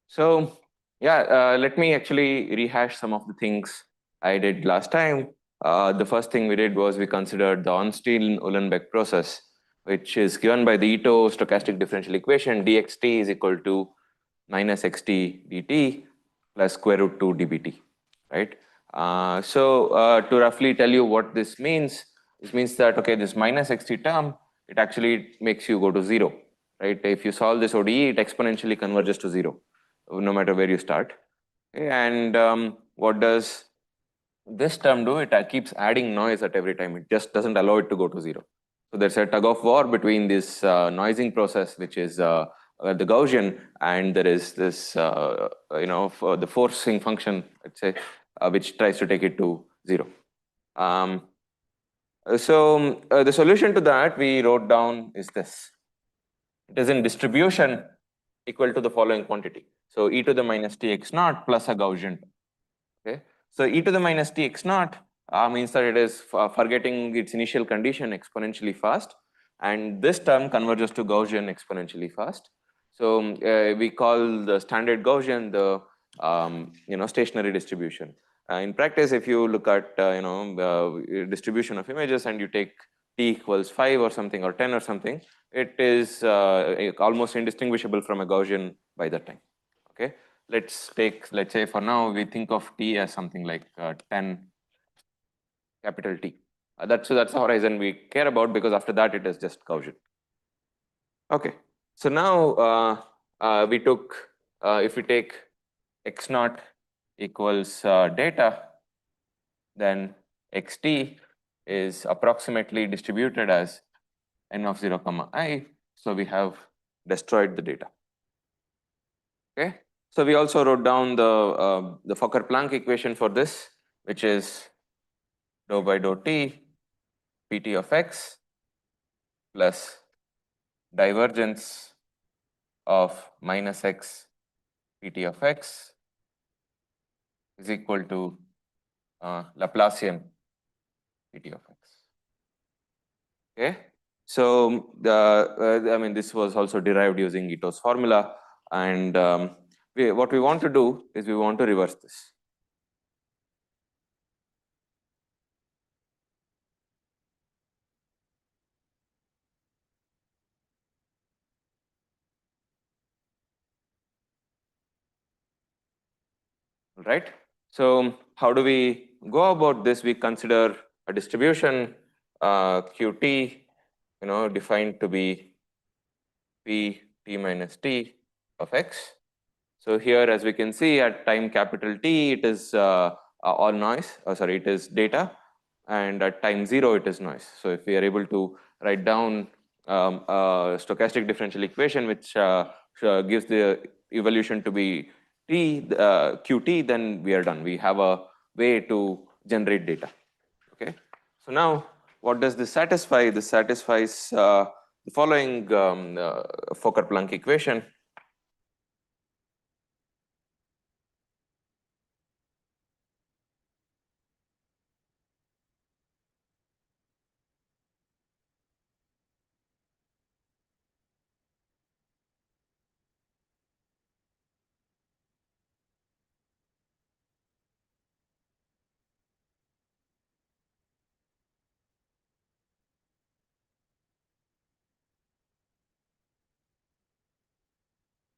So yeah, let me actually rehash some of the things I did last time. The first thing we did was we considered the Ornstein-Uhlenbeck process, which is given by the Ito stochastic differential equation. dxt is equal to minus xt dt plus square root 2 dbt, right? To roughly tell you what this means that, okay, this minus xt term, it actually makes you go to 0, right? If you solve this ODE, it exponentially converges to 0, no matter where you start. Okay, and what does this term do? It keeps adding noise at every time. It just doesn't allow it to go to 0. So there's a tug of war between this noising process, which is the Gaussian, and there is this, the forcing function, let's say, which tries to take it to 0. The solution to that we wrote down is this. It is in distribution equal to the following quantity. So e to the minus tx naught plus a Gaussian. Okay. So e to the minus tx naught means that it is forgetting its initial condition exponentially fast, and this term converges to Gaussian exponentially fast. So we call the standard Gaussian the stationary distribution. In practice, if you look at distribution of images and you take t equals 5 or something, or 10 or something, it is almost indistinguishable from a Gaussian by that time. Okay, let's say for now we think of t as something like 10 capital T. That's the horizon we care about, because after that it is just Gaussian. Okay, so now we took if we take x naught equals data, then xt is approximately distributed as n of 0 comma I. So we have destroyed the data. Okay, so we also wrote down the Fokker-Planck equation for this, which is dou by dou t pt of x plus divergence of minus x pt of x is equal to Laplacian pt of x. Okay, so this was also derived using Ito's formula, and what we want to do is we want to reverse this. Right? So how do we go about this? We consider a distribution qt, defined to be p t minus t of x. So here, as we can see, at time capital T, it is all noise. It is data, and at time 0, it is noise. So if we are able to write down a stochastic differential equation which gives the evolution to be qt, then we are done. We have a way to generate data. Okay. So now, what does this satisfy? This satisfies the following Fokker-Planck equation.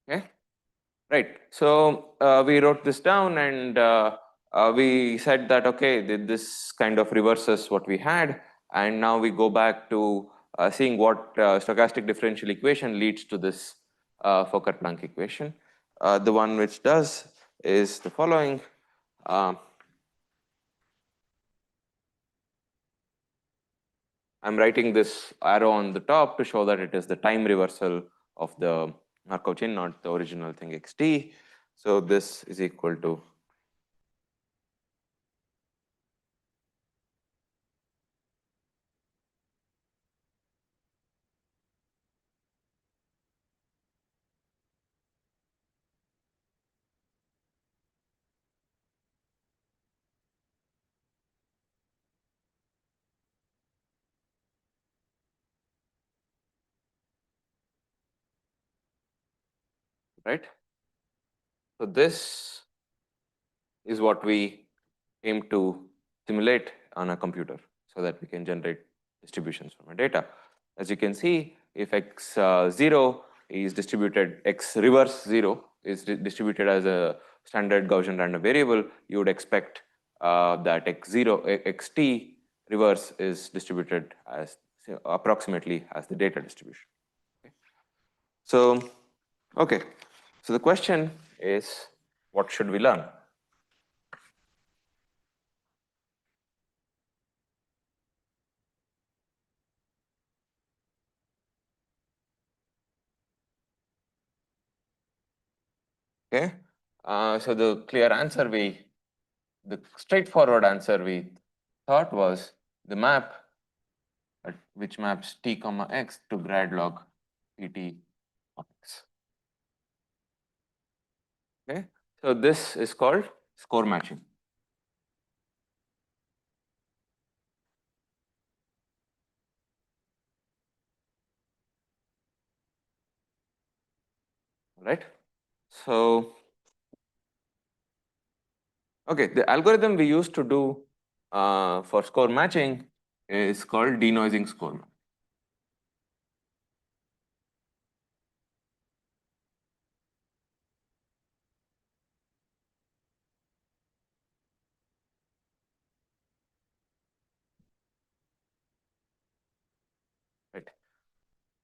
Okay. Right. So we wrote this down, and we said that, okay, this kind of reverses what we had, and now we go back to seeing what stochastic differential equation leads to this Fokker-Planck equation. The one which does is the following. I'm writing this arrow on the top to show that it is the time reversal of the Markov chain, not the original thing xt. So this is equal to right. So this is what we aim to simulate on a computer so that we can generate distributions from our data. As you can see, if x0 is distributed, x reverse 0 is distributed as a standard Gaussian random variable, you would expect that xt reverse is distributed as approximately as the data distribution. Okay. So the question is, what should we learn? Okay, so the straightforward answer we thought was the map which maps t comma x to grad log pt of x. Okay, so this is called score matching. Right. So, okay, the algorithm we used to do for score matching is called denoising score. Right.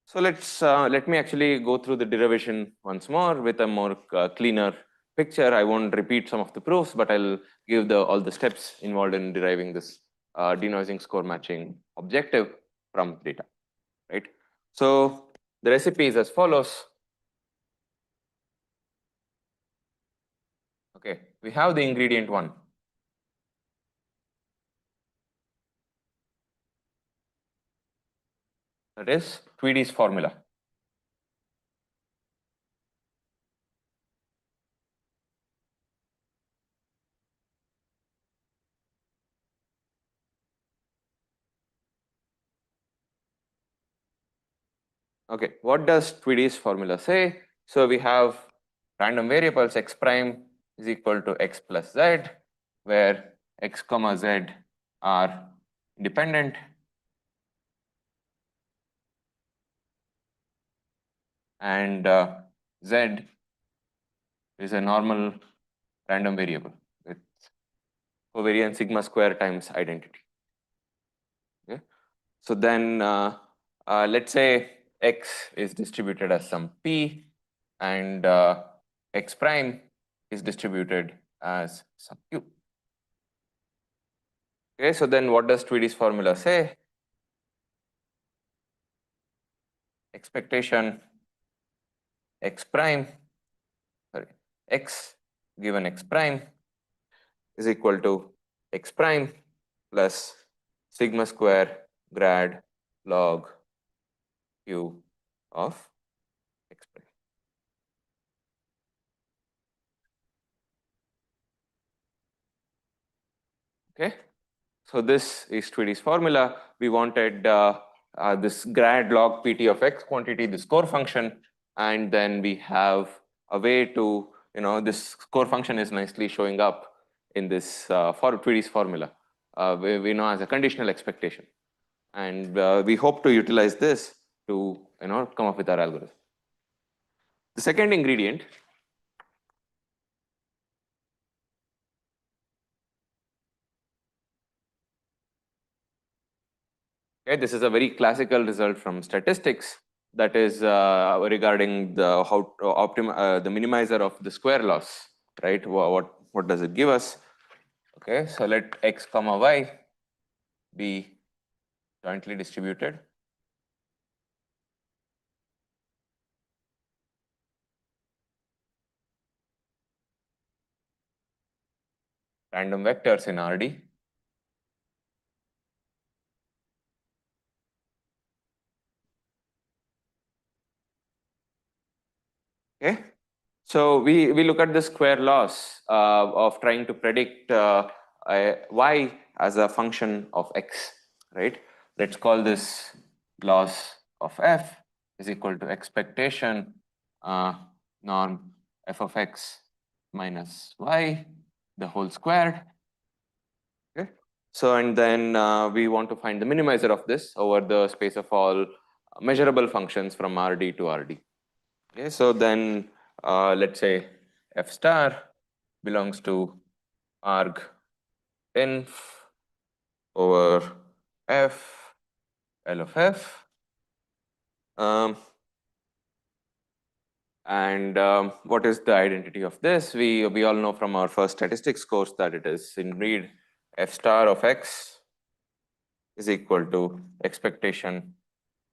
So let me actually go through the derivation once more with a more cleaner picture. I won't repeat some of the proofs, but I'll give all the steps involved in deriving this denoising score matching objective from data. Right. So the recipe is as follows. Okay, we have the ingredient 1. That is Tweedy's formula. Okay, what does Tweedy's formula say? So we have random variables x prime is equal to x plus z, where x comma z are independent and z is a normal random variable with covariance sigma square times identity. Okay. So then let's say x is distributed as some p and x prime is distributed as some q. Okay, so then what does Tweedy's formula say? Expectation x prime, sorry, x given x prime is equal to x prime plus sigma square grad log q of x prime. Okay, so this is Tweedy's formula. We wanted this grad log pt of x quantity, the score function, and then we have a way to, this score function is nicely showing up in this for Tweedy's formula, we know as a conditional expectation, and we hope to utilize this to come up with our algorithm. The second ingredient okay, this is a very classical result from statistics that is regarding the the minimizer of the square loss, right? What does it give us? Okay, so let x comma y be jointly distributed. Random vectors in RD. Okay, so we look at the square loss of trying to predict y as a function of x, right? Let's call this loss of f is equal to expectation norm f of x minus y, the whole squared. Okay. So, and then we want to find the minimizer of this over the space of all measurable functions from Rd to Rd. Okay. So then let's say f star belongs to arg inf over f L of f. What is the identity of this? We all know from our first statistics course that it is indeed f star of x is equal to expectation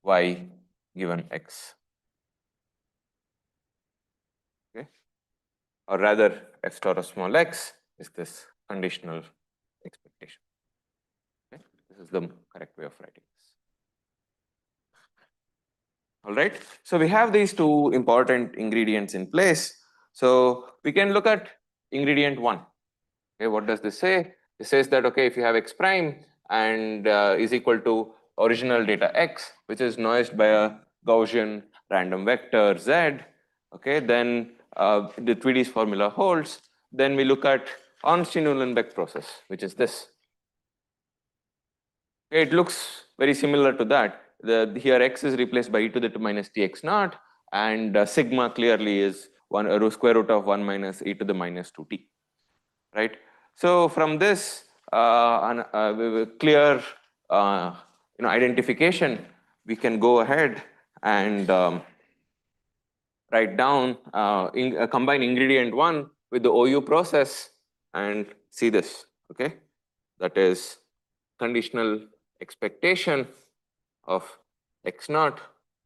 y given x. Okay, or rather, f star of small x is this conditional expectation. Okay, this is the correct way of writing this. All right. So we have these two important ingredients in place. So we can look at ingredient one. Okay, what does this say? It says that, okay, if you have x prime and is equal to original data x, which is noised by a Gaussian random vector z, okay, then the 3D's formula holds. Then we look at Ornstein-Uhlenbeck process, which is this. Okay, it looks very similar to that. Here x is replaced by e to the minus tx naught, and sigma clearly is square root of 1 minus e to the minus 2t. Right. So from this clear identification, we can go ahead and write down combine ingredient one with the OU process and see this. Okay, that is conditional expectation of x naught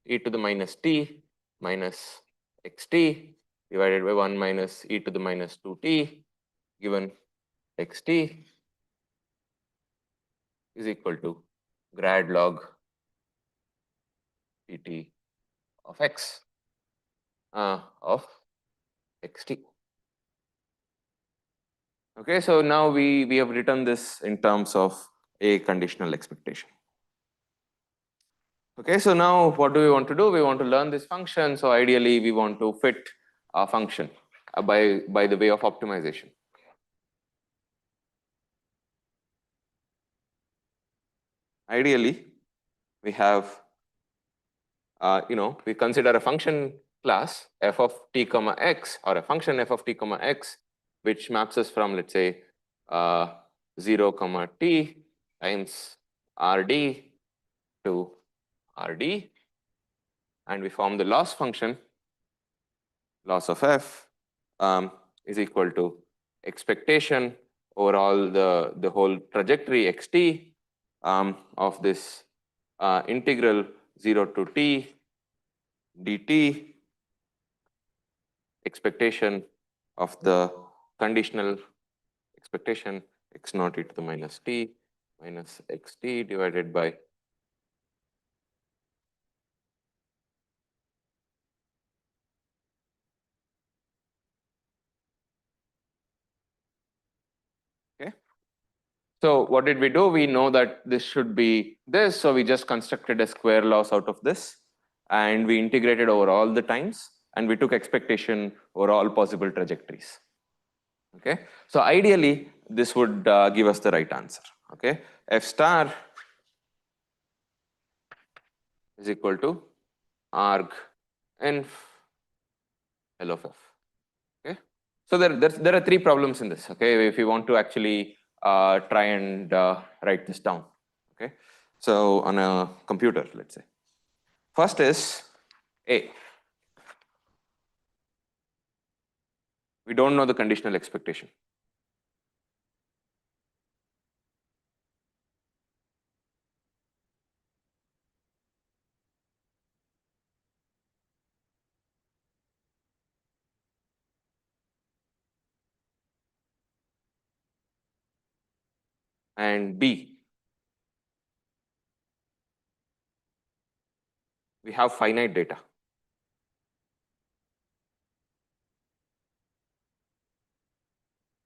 e to the minus t minus xt divided by 1 minus e to the minus 2t given xt is equal to grad log dt of x of xt. Okay, so now we have written this in terms of a conditional expectation. Okay, so now what do we want to do? We want to learn this function. So ideally, we want to fit a function by the way of optimization. Ideally, we have we consider a function class f of t comma x, or a function f of t comma x, which maps us from, let's say, 0 comma t times rd to rd, and we form the loss function, loss of f is equal to expectation over all the whole trajectory xt of this integral 0 to t dt, expectation of the conditional expectation x naught e to the minus t minus xt divided by okay. So what did we do? We know that this should be this, so we just constructed a square loss out of this, and we integrated over all the times, and we took expectation over all possible trajectories. Okay, so ideally this would give us the right answer. Okay, f star is equal to arg inf L of f. Okay, so there are three problems in this. Okay, if you want to actually try and write this down. Okay, so on a computer, let's say, first is A. We don't know the conditional expectation. And B, we have finite data.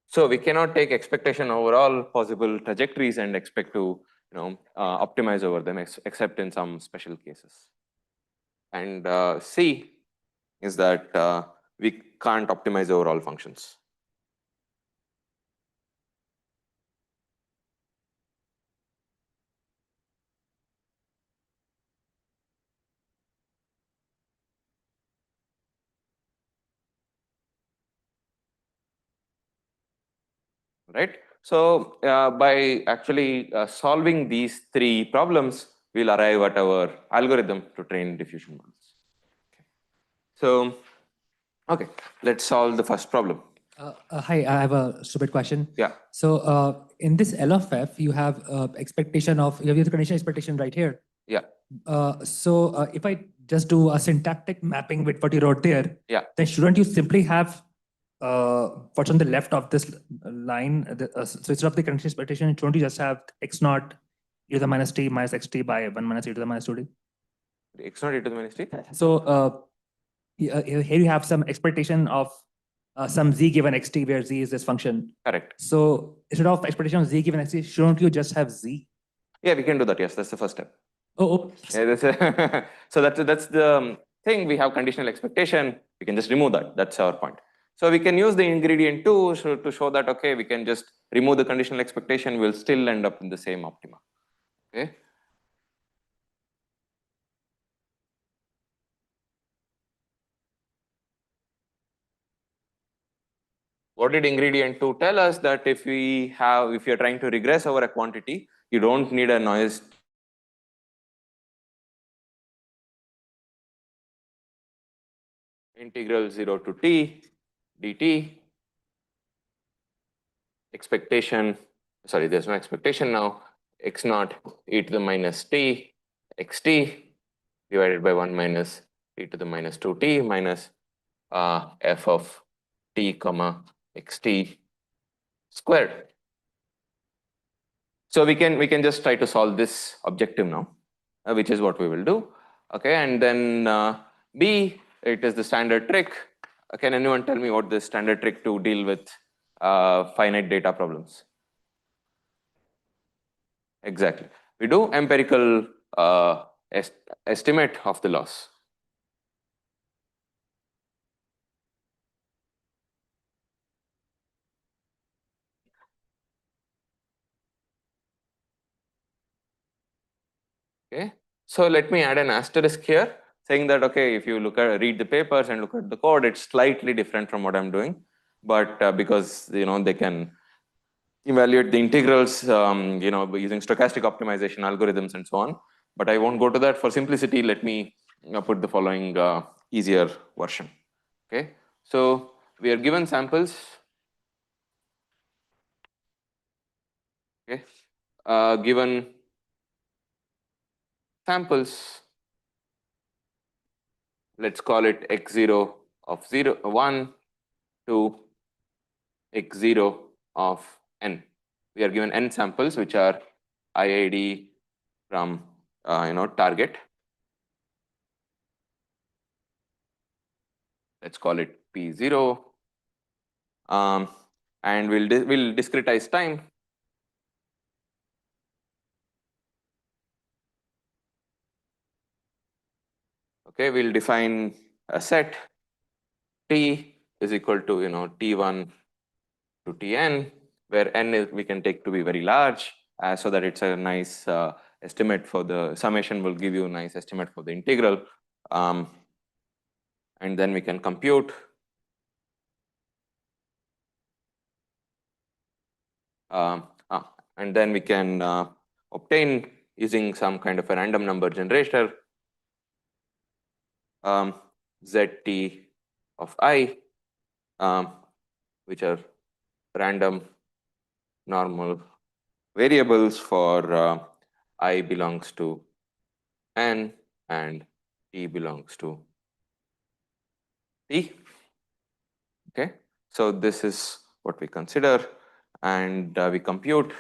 So we cannot take expectation over all possible trajectories and expect to optimize over them, except in some special cases. And C is that we can't optimize over all functions. right? So by actually solving these three problems, we'll arrive at our algorithm to train diffusion models. Okay. So, okay, let's solve the first problem. Hi, I have a stupid question. Yeah. So in this L of F, you have expectation of, you have the conditional expectation right here. Yeah. So if I just do a syntactic mapping with what you wrote there, Yeah. then shouldn't you simply have what's on the left of this line? So instead of the conditional expectation, shouldn't you just have x naught e to the minus t minus xt by 1 minus e to the minus 2t? X naught e to the minus t. So here you have some expectation of some z given xt where z is this function. Correct. So instead of expectation of z given xt, shouldn't you just have z? Yeah, we can do that. Yes, that's the first step. Oh. Yeah, so that's the thing. We have conditional expectation. We can just remove that. That's our point. So we can use the ingredient too to show that, okay, we can just remove the conditional expectation. We'll still end up in the same optima. Okay. What did ingredient 2 tell us? That if you're trying to regress over a quantity, you don't need a noise integral 0 to t dt expectation, sorry, there's no expectation now, x naught e to the minus t xt divided by 1 minus e to the minus 2t minus f of t comma xt squared. So we can just try to solve this objective now, which is what we will do. Okay, and then B, it is the standard trick. Can anyone tell me what the standard trick to deal with finite data problems? Exactly. We do empirical estimate of the loss. Okay, so let me add an asterisk here saying that, okay, if you read the papers and look at the code, it's slightly different from what I'm doing, but because they can evaluate the integrals, using stochastic optimization algorithms and so on. But I won't go to that. For simplicity, let me put the following easier version. Okay, so we are given samples. Okay, given samples, let's call it x0 of 1 to x0 of n. We are given n samples, which are IID from target. Let's call it P0, and we'll discretize time. Okay, we'll define a set T is equal to T1 to Tn, where n we can take to be very large, so that it's a nice estimate for the summation will give you a nice estimate for the integral, and then we can compute and then we can obtain using some kind of a random number generator zt of I, which are random normal variables for I belongs to n and t belongs to t. Okay, so this is what we consider, and we compute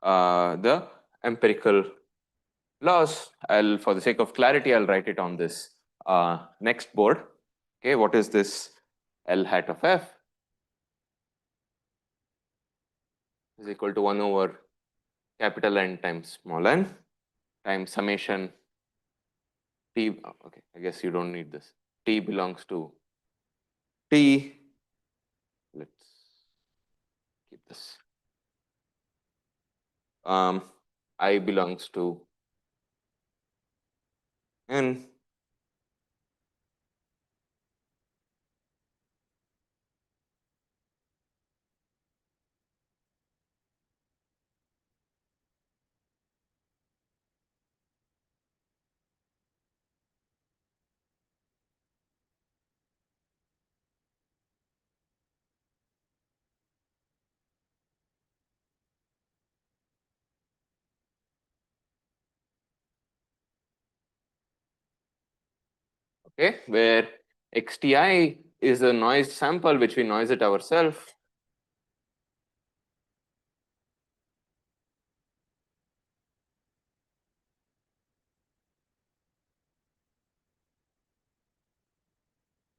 the empirical loss. For the sake of clarity, I'll write it on this next board. Okay, what is this L hat of f is equal to 1 over capital N times small n times summation t. Okay, I guess you don't need this. T belongs to t. Let's keep this. I belongs to n okay, where xti is a noise sample which we noise it ourselves.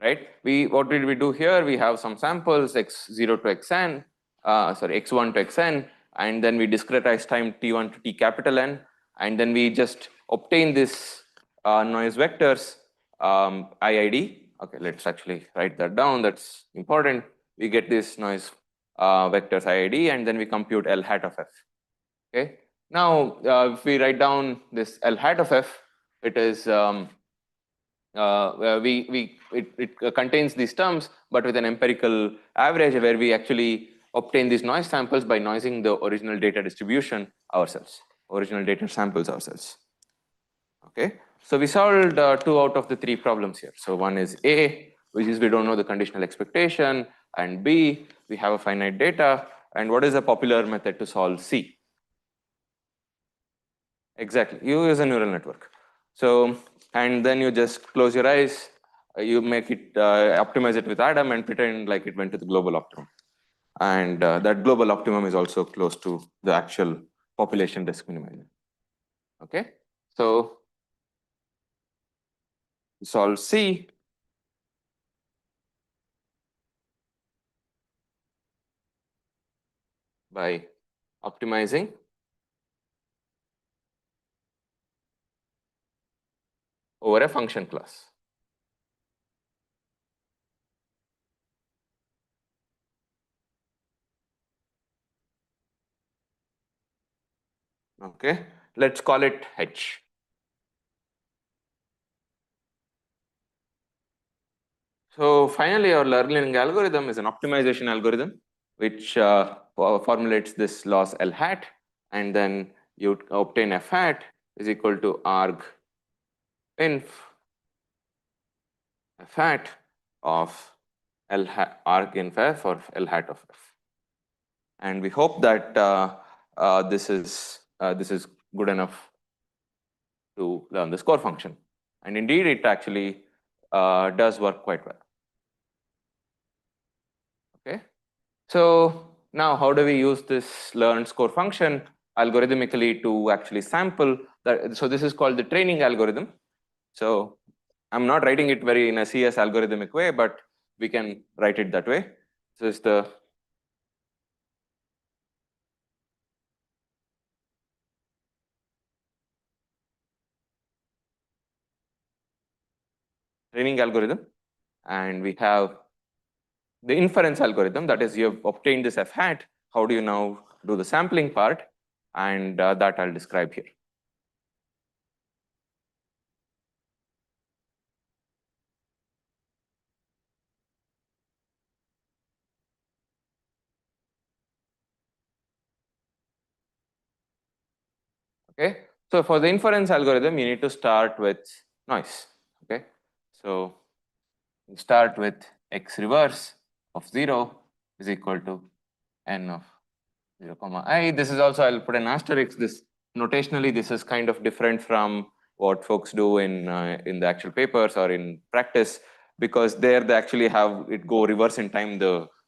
Right? What did we do here? We have some samples x0 to xn, x1 to xn, and then we discretize time t1 to t capital N, and then we just obtain this noise vectors IID. Okay, let's actually write that down. That's important. We get this noise vectors IID, and then we compute L hat of f. Okay. Now, if we write down this L hat of f, it is it contains these terms, but with an empirical average where we actually obtain these noise samples by noising the original data distribution ourselves, original data samples ourselves. Okay, so we solved 2 out of the 3 problems here. So one is A, which is we don't know the conditional expectation, and B, we have a finite data. And what is a popular method to solve C? Exactly, you use a neural network. So, and then you just close your eyes, you make it, optimize it with Adam and pretend like it went to the global optimum. And that global optimum is also close to the actual population risk minimizer. Okay, so solve C. By optimizing over a function class. Okay, let's call it H. So finally, our learning algorithm is an optimization algorithm, which formulates this loss L hat, and then you obtain F hat is equal to arg inf F hat of L hat arg inf F or L hat of F. And we hope that this is good enough to learn the score function. And indeed, it actually does work quite well. Okay, so now how do we use this learned score function algorithmically to actually sample that? So this is called the training algorithm. So I'm not writing it very in a CS algorithmic way, but we can write it that way. So it's the training algorithm, and we have the inference algorithm. That is, you have obtained this F hat. How do you now do the sampling part? And that I'll describe here. Okay, so for the inference algorithm, you need to start with noise. Okay, so you start with x reverse of 0 is equal to n of 0 comma I. This is also, I'll put an asterisk. This notationally, this is kind of different from what folks do in the actual papers or in practice, because there they actually have it go reverse in time.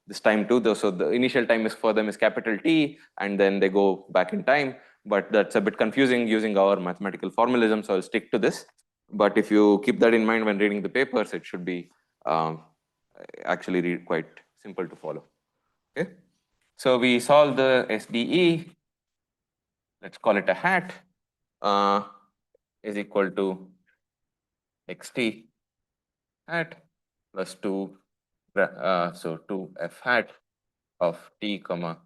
This time too. So the initial time is for them is capital T, and then they go back in time. But that's a bit confusing using our mathematical formalism. So I'll stick to this. But if you keep that in mind when reading the papers, it should be actually quite simple to follow. Okay. So we solve the SDE, let's call it a hat, is equal to xt hat plus 2, so 2 f hat of t comma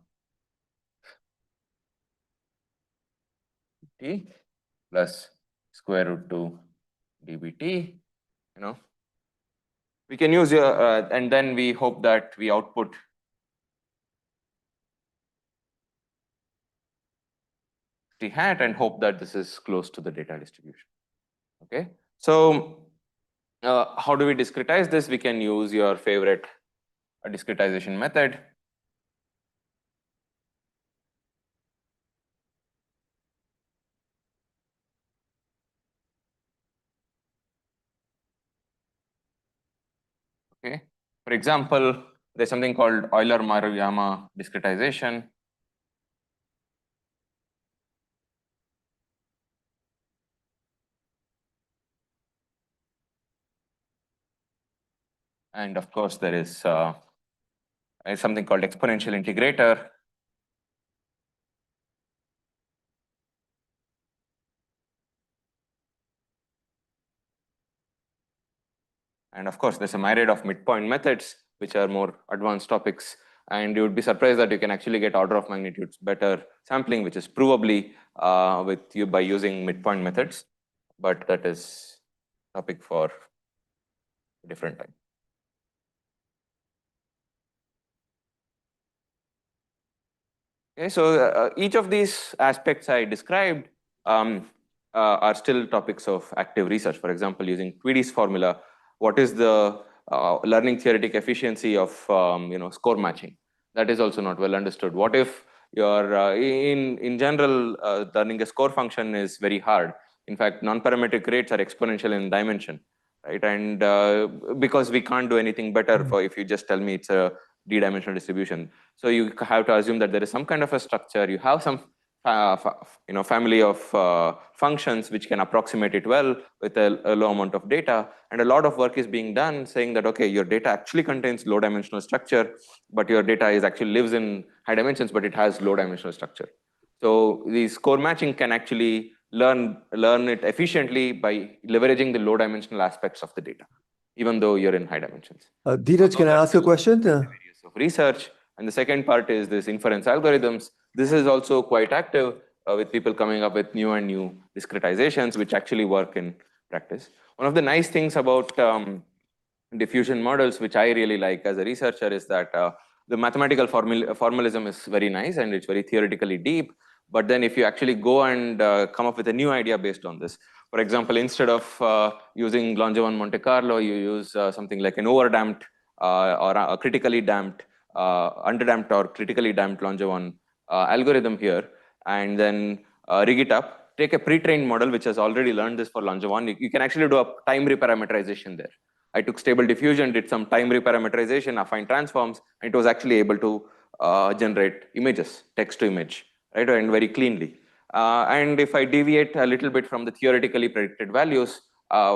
t plus square root 2 dbt. You know, we can use your, and then we hope that we output t hat and hope that this is close to the data distribution. Okay, so how do we discretize this? We can use your favorite discretization method. Okay. For example, there's something called Euler-Maruyama discretization. And of course, there is something called exponential integrator. And of course, there's a myriad of midpoint methods, which are more advanced topics. And you would be surprised that you can actually get order of magnitudes better sampling, which is provably by using midpoint methods. But that is topic for a different time. Okay, so each of these aspects I described are still topics of active research. For example, using Tweedy's formula, what is the learning theoretic efficiency of score matching? That is also not well understood. What if your in general learning a score function is very hard? In fact, non-parametric rates are exponential in dimension, right? And because we can't do anything better for if you just tell me it's a d-dimensional distribution. So you have to assume that there is some kind of a structure. You have some family of functions which can approximate it well with a low amount of data. And a lot of work is being done saying that, okay, your data actually contains low dimensional structure, but your data actually lives in high dimensions, but it has low dimensional structure. So the score matching can actually learn it efficiently by leveraging the low dimensional aspects of the data, even though you're in high dimensions. Dheeraj, can I ask a question? Areas of research. And the second part is this inference algorithms. This is also quite active with people coming up with new and new discretizations, which actually work in practice. One of the nice things about diffusion models, which I really like as a researcher, is that the mathematical formalism is very nice and it's very theoretically deep. But then if you actually go and come up with a new idea based on this, for example, instead of using Langevin Monte Carlo, you use something like an overdamped or a critically damped, underdamped or critically damped Langevin algorithm here, and then rig it up. Take a pre-trained model which has already learned this for Langevin. You can actually do a time reparameterization there. I took stable diffusion, did some time reparameterization, affine transforms, and it was actually able to generate images, text to image, right, and very cleanly. And if I deviate a little bit from the theoretically predicted values,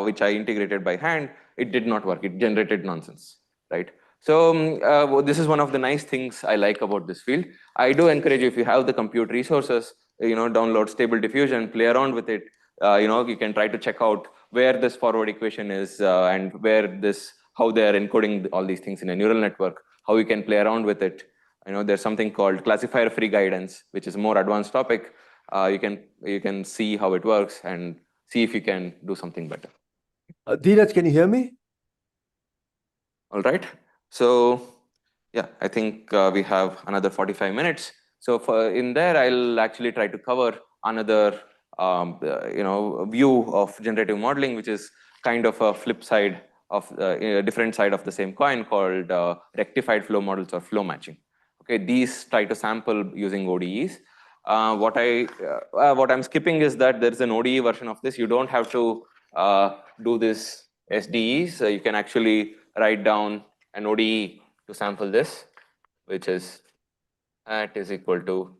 which I integrated by hand, it did not work. It generated nonsense, right? So this is one of the nice things I like about this field. I do encourage you, if you have the compute resources, download stable diffusion, play around with it. You can try to check out where this forward equation is and how they are encoding all these things in a neural network, how you can play around with it. There's something called classifier free guidance, which is a more advanced topic. You can see how it works and see if you can do something better. Dheeraj, can you hear me? All right. So yeah, I think we have another 45 minutes. So in there, I'll actually try to cover another view of generative modeling, which is kind of a flip side of a different side of the same coin, called rectified flow models or flow matching. Okay, these try to sample using ODEs. What I'm skipping is that there's an ODE version of this. You don't have to do this SDEs. So you can actually write down an ODE to sample this, which is at is equal to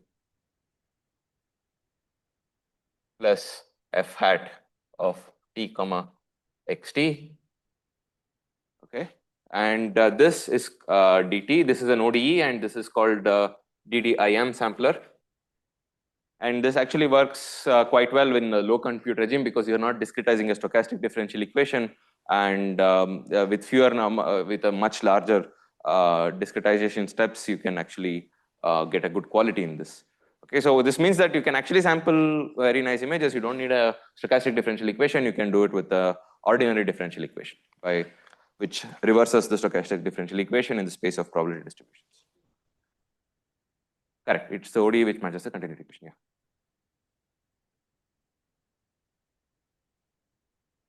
plus f hat of t comma xt. Okay, and this is dt. This is an ODE, and this is called DDIM sampler. And this actually works quite well in a low compute regime because you're not discretizing a stochastic differential equation, and with with a much larger discretization steps, you can actually get a good quality in this. Okay, so this means that you can actually sample very nice images. You don't need a stochastic differential equation. You can do it with the ordinary differential equation, which reverses the stochastic differential equation in the space of probability distributions. Correct. It's the ODE which matches the continuity equation. Yeah.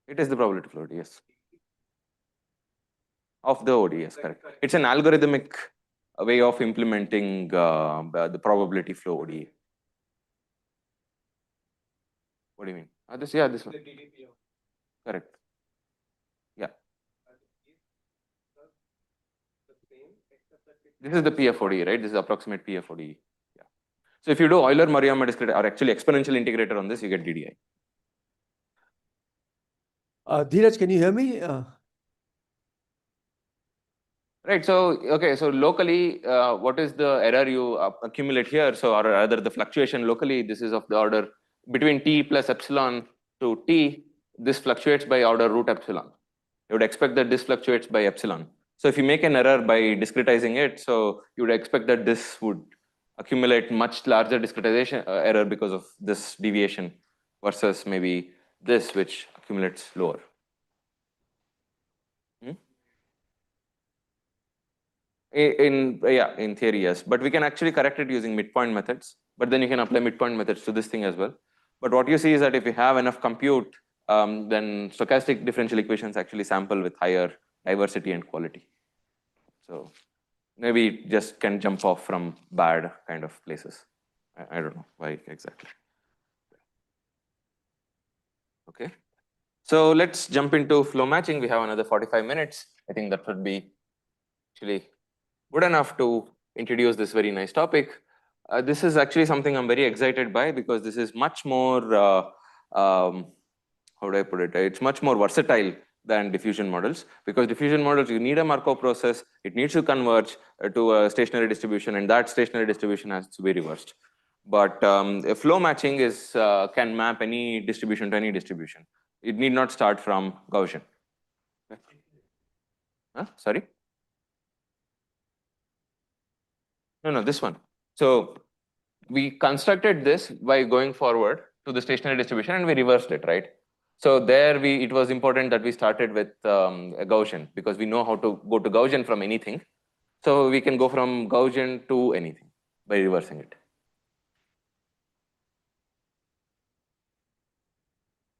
It is the probability flow ODE, yes. Of the ODE, yes, correct. It's an algorithmic way of implementing the probability flow ODE. What do you mean? This one. Correct. Yeah. This is the PFOD, right? This is approximate PFOD. Yeah. So if you do Euler-Maruyama discrete or actually exponential integrator on this, you get DDI. Dheeraj, can you hear me? Right. So, okay. So locally, what is the error you accumulate here? So, or rather the fluctuation locally, this is of the order between t plus epsilon to t, this fluctuates by order root epsilon. You would expect that this fluctuates by epsilon. So if you make an error by discretizing it, so you would expect that this would accumulate much larger discretization error because of this deviation versus maybe this, which accumulates lower. In theory, yes. But we can actually correct it using midpoint methods. But then you can apply midpoint methods to this thing as well. But what you see is that if you have enough compute, then stochastic differential equations actually sample with higher diversity and quality. So maybe it just can jump off from bad kind of places. I don't know why exactly. Okay. So let's jump into flow matching. We have another 45 minutes. I think that would be actually good enough to introduce this very nice topic. This is actually something I'm very excited by because this is much more, how do I put it? It's much more versatile than diffusion models, because diffusion models, you need a Markov process, it needs to converge to a stationary distribution, and that stationary distribution has to be reversed. But flow matching is can map any distribution to any distribution. It need not start from Gaussian. Sorry? No, this one. So we constructed this by going forward to the stationary distribution and we reversed it, right? So there it was important that we started with a Gaussian, because we know how to go to Gaussian from anything. So we can go from Gaussian to anything by reversing it.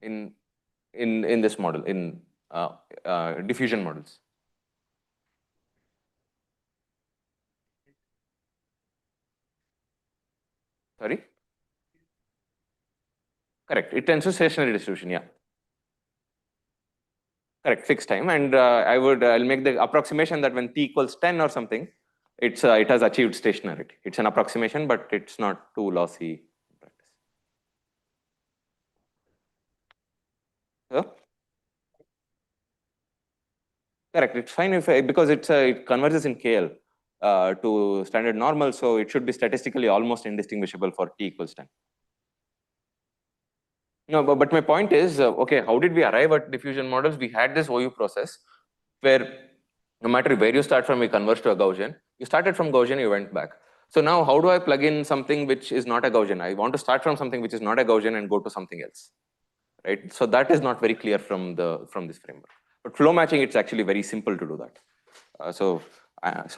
In this model, in diffusion models. Sorry? Correct. It tends to stationary distribution, yeah. Correct, fixed time. And I'll make the approximation that when t equals 10 or something, it has achieved stationarity. It's an approximation, but it's not too lossy in practice. So, correct. It's fine if because it converges in KL to standard normal, so it should be statistically almost indistinguishable for t equals 10. No, but my point is, okay, how did we arrive at diffusion models? We had this OU process where no matter where you start from, we converge to a Gaussian. You started from Gaussian, you went back. So now how do I plug in something which is not a Gaussian? I want to start from something which is not a Gaussian and go to something else, right? So that is not very clear from this framework. But flow matching, it's actually very simple to do that. So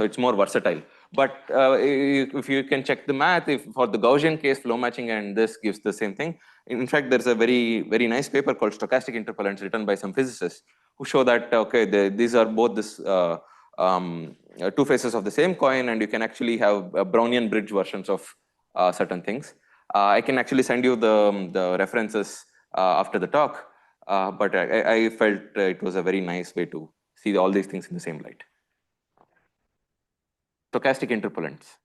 it's more versatile. But if you can check the math, if for the Gaussian case, flow matching and this gives the same thing. In fact, there's a very, very nice paper called Stochastic Interpolants written by some physicists who show that, okay, these are both this two faces of the same coin, and you can actually have Brownian bridge versions of certain things. I can actually send you the references after the talk, but I felt it was a very nice way to see all these things in the same light. Stochastic interpolants.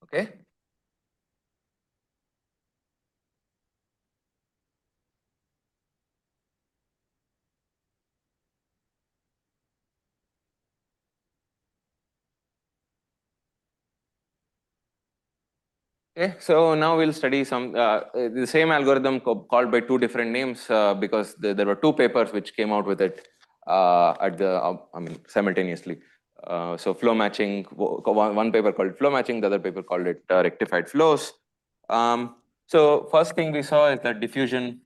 Okay. Okay, so now we'll study the same algorithm called by two different names because there were two papers which came out with it simultaneously. So flow matching, one paper called flow matching, the other paper called it rectified flows. So first thing we saw is that diffusion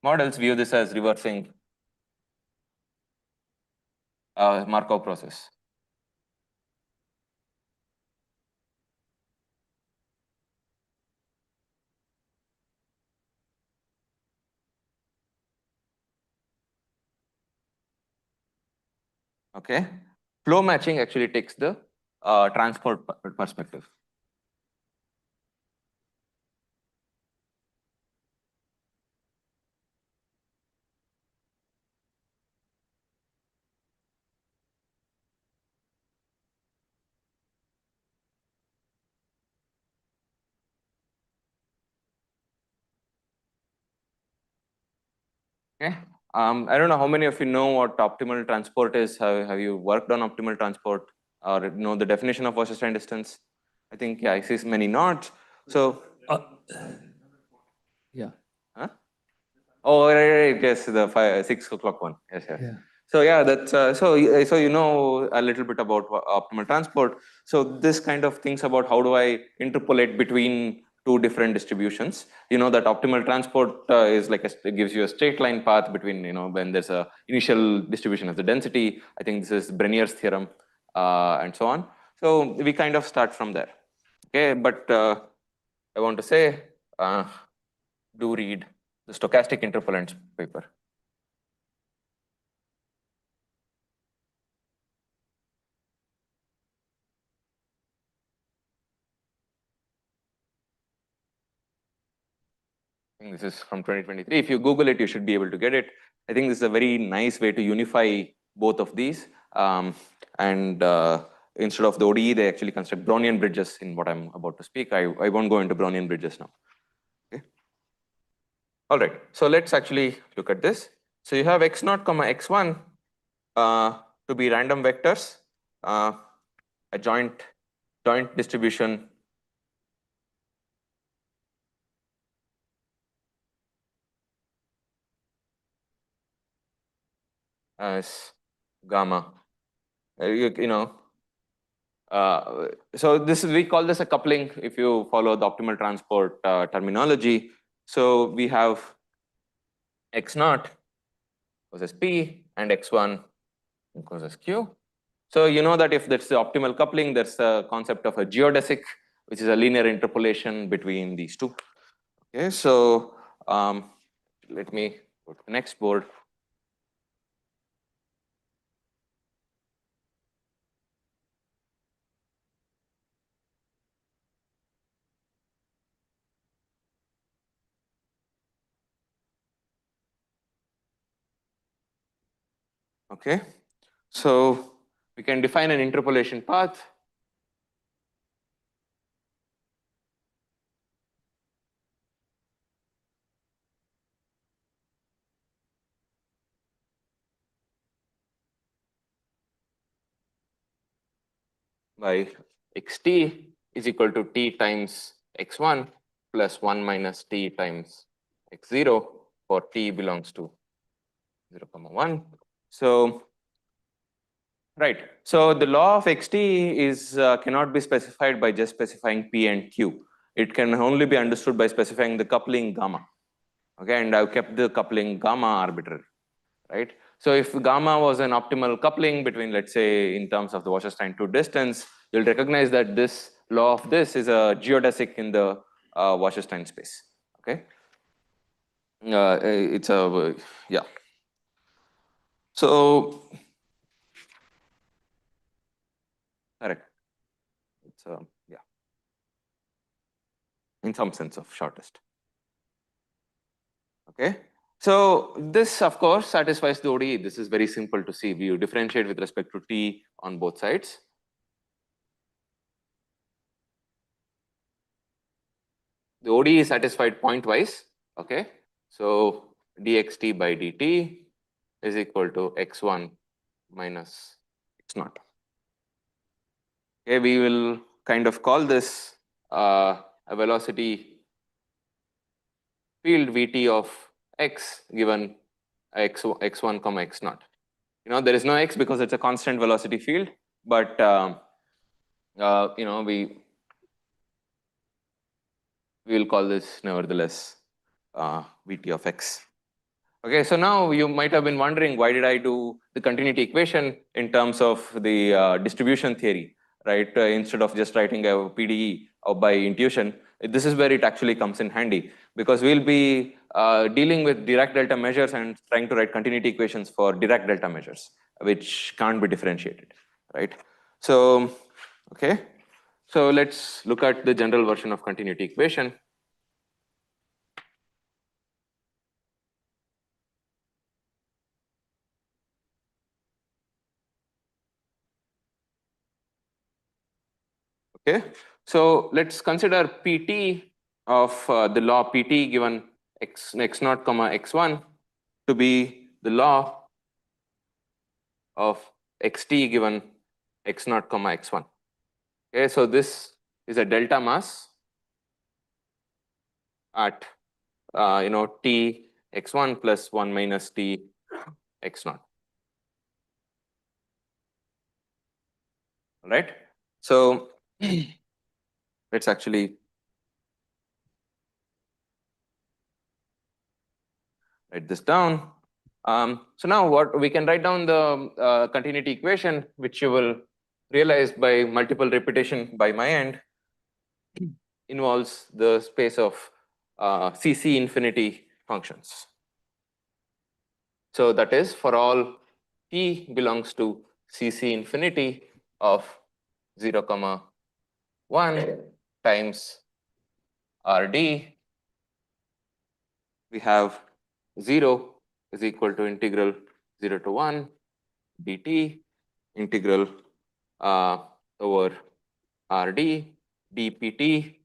models view this as reversing Markov process. Okay, flow matching actually takes the transport perspective. Okay. I don't know how many of you know what optimal transport is. Have you worked on optimal transport or know the definition of Wasserstein distance? I think, yeah, I see many nods. So, Yeah. huh? Oh, right, yes, the 6 o'clock one. Yes, yes. Yeah. So yeah, that's so you know a little bit about optimal transport. So this kind of things about how do I interpolate between two different distributions. You know that optimal transport is like it gives you a straight line path between when there's a initial distribution of the density. I think this is Brenner's theorem and so on. So we kind of start from there. Okay, but I want to say do read the stochastic interpolants paper. I think this is from 2023. If you Google it, you should be able to get it. I think this is a very nice way to unify both of these. And instead of the ODE, they actually construct Brownian bridges in what I'm about to speak. I won't go into Brownian bridges now. Okay. All right. So let's actually look at this. So you have x0, x1 to be random vectors, a joint distribution as gamma. So we call this a coupling if you follow the optimal transport terminology. So we have x0 goes as P and x1 goes as Q. So you know that if that's the optimal coupling, there's a concept of a geodesic, which is a linear interpolation between these two. Okay, so let me go to the next board. Okay, so we can define an interpolation path. By xt is equal to t times x1 plus 1 minus t times x0 for t belongs to 0, 1. So, right. So the law of xt is cannot be specified by just specifying p and q. It can only be understood by specifying the coupling gamma. Okay, and I've kept the coupling gamma arbitrary, right? So if gamma was an optimal coupling between, let's say, in terms of the Wasserstein 2 distance, you'll recognize that this law of this is a geodesic in the Wasserstein space. Okay, it's a yeah. So correct. It's a yeah. In some sense of shortest. Okay. So this, of course, satisfies the ODE. This is very simple to see. We differentiate with respect to t on both sides. The ODE is satisfied pointwise. Okay. So dxt by dt is equal to x1 minus x0. Okay, we will kind of call this a velocity field Vt of x given x1 comma x0. There is no x because it's a constant velocity field, but we will call this nevertheless Vt of x. Okay, so now you might have been wondering, why did I do the continuity equation in terms of the distribution theory, right? Instead of just writing a PDE or by intuition. This is where it actually comes in handy, because we'll be dealing with Dirac delta measures and trying to write continuity equations for Dirac delta measures, which can't be differentiated, right? So, okay, so let's look at the general version of continuity equation. Okay, so let's consider Pt of the law Pt given x0 comma x1 to be the law of xt given x0 comma x1. Okay, so this is a delta mass at t x1 plus 1 minus t x0. Right? So let's actually write this down. So now what we can write down the continuity equation, which you will realize by multiple repetition by my end, involves the space of CC infinity functions. So that is for all t belongs to CC infinity of 0 comma 1 times RD, we have 0 is equal to integral 0 to 1 dt integral over RD dpt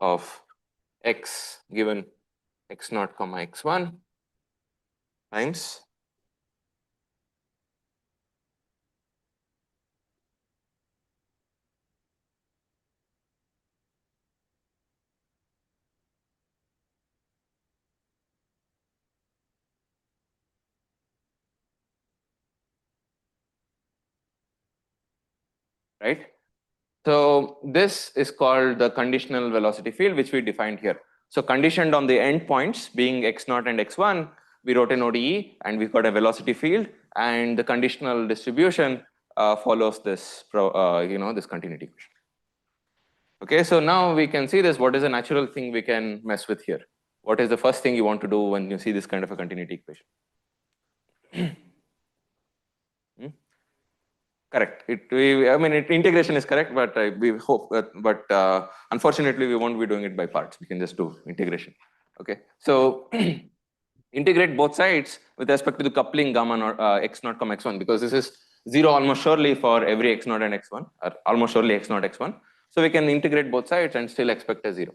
of x given x0 comma x1 times right. So this is called the conditional velocity field, which we defined here. So conditioned on the endpoints being x0 and x1, we wrote an ODE and we've got a velocity field, and the conditional distribution follows this this continuity equation. Okay, so now we can see this. What is a natural thing we can mess with here? What is the first thing you want to do when you see this kind of a continuity equation? Correct. Integration is correct, but we hope that, unfortunately, we won't be doing it by parts. We can just do integration. Okay. So integrate both sides with respect to the coupling gamma naught, x0 comma x1, because this is 0 almost surely for every x0 and x1, or almost surely x0 x1. So we can integrate both sides and still expect a 0,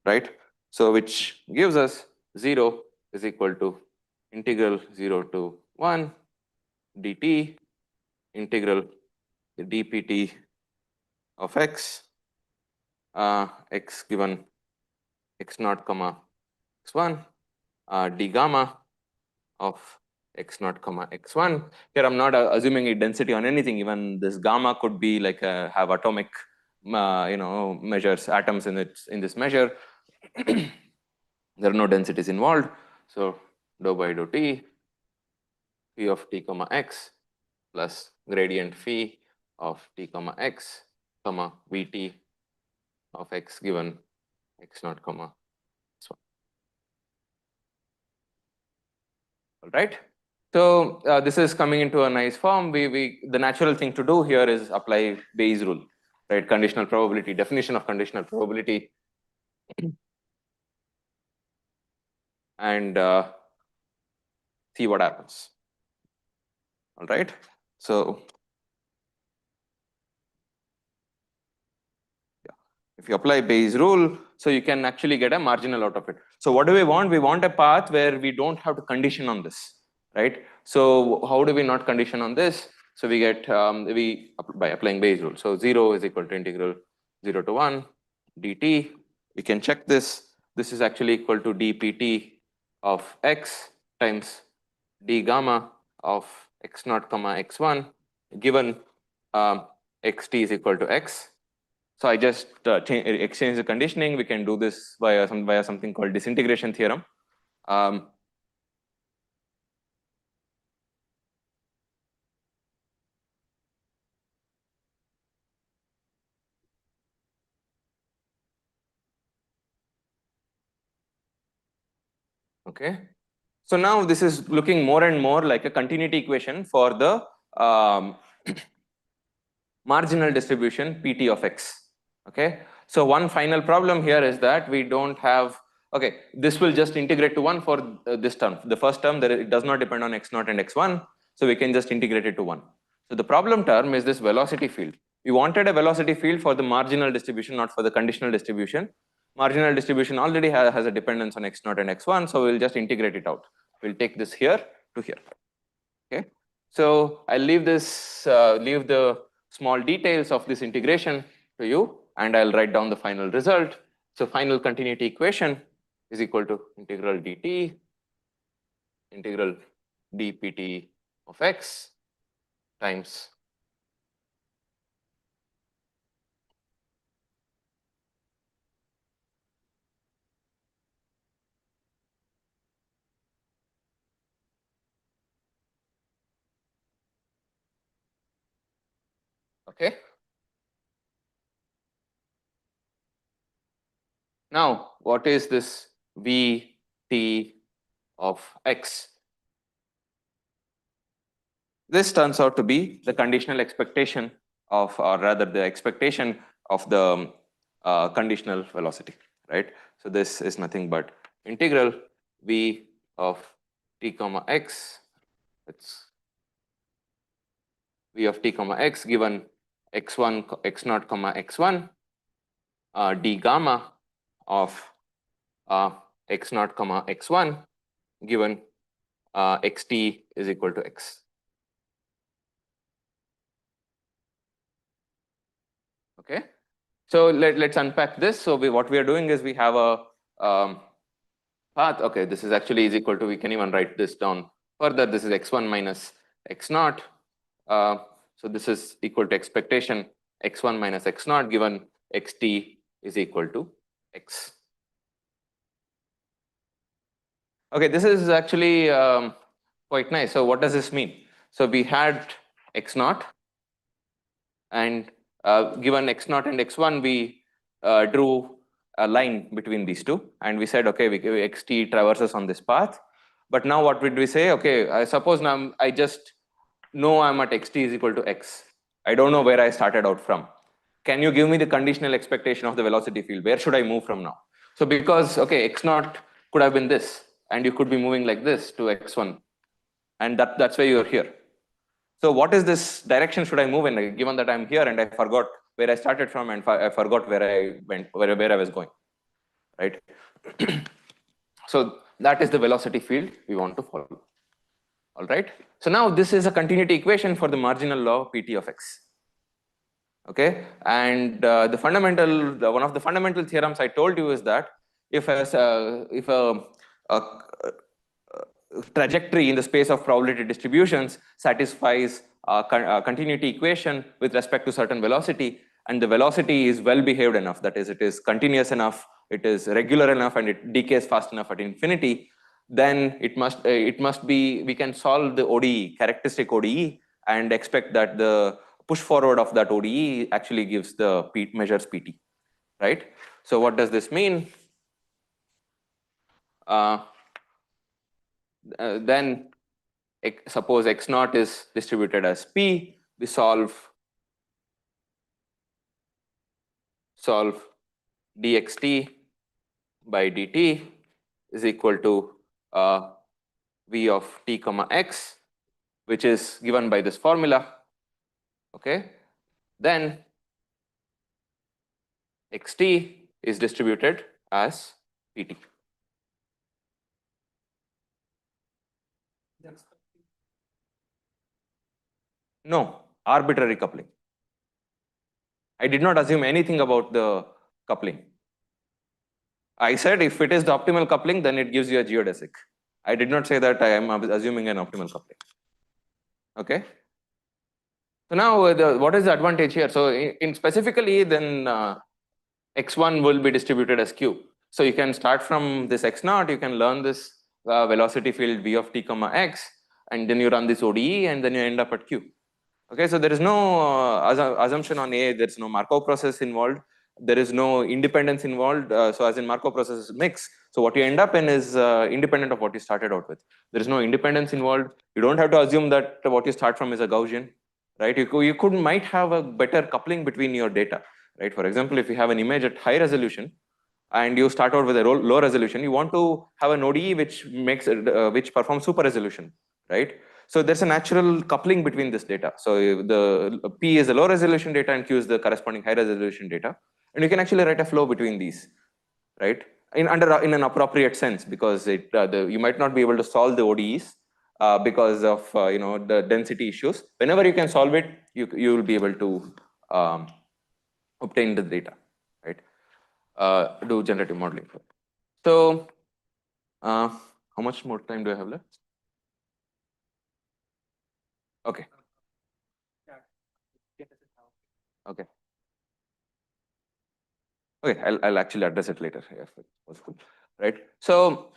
right? So which gives us 0 is equal to integral 0 to 1 dt integral the dpt of x x given x0 comma x1 d gamma of x0 comma x1. Here I'm not assuming a density on anything. Even this gamma could be like have atomic measures, atoms in this measure. There are no densities involved. So dou by dou t phi of t comma x plus gradient phi of t comma x comma vt of x given x0 comma x1. All right. So this is coming into a nice form. The natural thing to do here is apply Bayes rule, right? Conditional probability, definition of conditional probability, and see what happens. All right. So if you apply Bayes rule, so you can actually get a marginal out of it. So what do we want? We want a path where we don't have to condition on this, right? So how do we not condition on this? So we get by applying Bayes rule. So 0 is equal to integral 0 to 1 dt. We can check this. This is actually equal to dpt of x times d gamma of x0 comma x1 given xt is equal to x. So I just exchange the conditioning. We can do this via something called disintegration theorem. Okay. So now this is looking more and more like a continuity equation for the marginal distribution pt of x. Okay. So one final problem here is that we don't have, okay, this will just integrate to 1 for this term. The first term, it does not depend on x0 and x1. So we can just integrate it to 1. So the problem term is this velocity field. We wanted a velocity field for the marginal distribution, not for the conditional distribution. Marginal distribution already has a dependence on x0 and x1, so we'll just integrate it out. We'll take this here to here. Okay. So I'll leave this, leave the small details of this integration to you, and I'll write down the final result. So final continuity equation is equal to integral dt, integral dpt of x times okay. Now, what is this Vt of x? This turns out to be the conditional expectation of, or rather the expectation of the conditional velocity, right? So this is nothing but integral V of t comma x, it's V of t comma x given x1, x0 comma x1, d gamma of x0 comma x1 given xt is equal to x. Okay, so let's unpack this. So what we are doing is we have a path. Okay, this is actually is equal to, we can even write this down further. This is x1 minus x0. So this is equal to expectation x1 minus x0 given xt is equal to x. Okay, this is actually quite nice. So what does this mean? So we had x0, and given x0 and x1, we drew a line between these two, and we said, okay, xt traverses on this path. But now what did we say? Okay, I suppose now I just know I'm at xt is equal to x. I don't know where I started out from. Can you give me the conditional expectation of the velocity field? Where should I move from now? So because, okay, x0 could have been this, and you could be moving like this to x1, and that's why you're here. So what is this direction should I move in, given that I'm here and I forgot where I started from and I forgot where I went, where I was going, right? So that is the velocity field we want to follow. All right. So now this is a continuity equation for the marginal law pt of x. Okay, and the fundamental, one of the fundamental theorems I told you is that if a trajectory in the space of probability distributions satisfies a continuity equation with respect to certain velocity, and the velocity is well behaved enough, that is, it is continuous enough, it is regular enough, and it decays fast enough at infinity, then it must be, we can solve the ODE, characteristic ODE, and expect that the push forward of that ODE actually gives the measures PT, right? So what does this mean? Then suppose x0 is distributed as P, we solve dxt by dt is equal to v of t comma x, which is given by this formula. Okay, then xt is distributed as pt. No, arbitrary coupling. I did not assume anything about the coupling. I said if it is the optimal coupling, then it gives you a geodesic. I did not say that I am assuming an optimal coupling. Okay. So now what is the advantage here? So in specifically, then x1 will be distributed as q. So you can start from this x0, you can learn this velocity field v of t comma x, and then you run this ODE, and then you end up at q. Okay, so there is no assumption on A, there's no Markov process involved, there is no independence involved. So as in Markov process is mixed. So what you end up in is independent of what you started out with. There is no independence involved. You don't have to assume that what you start from is a Gaussian, right? You might have a better coupling between your data, right? For example, if you have an image at high resolution and you start out with a low resolution, you want to have an ODE which performs super resolution, right? So there's a natural coupling between this data. So the P is the low resolution data and Q is the corresponding high resolution data. And you can actually write a flow between these, right? in an appropriate sense, because you might not be able to solve the ODEs because of the density issues. Whenever you can solve it, you will be able to obtain the data, right? Do generative modeling for it. So how much more time do I have left? Okay. Okay. Okay, I'll actually address it later. Yeah, that's cool. Right. So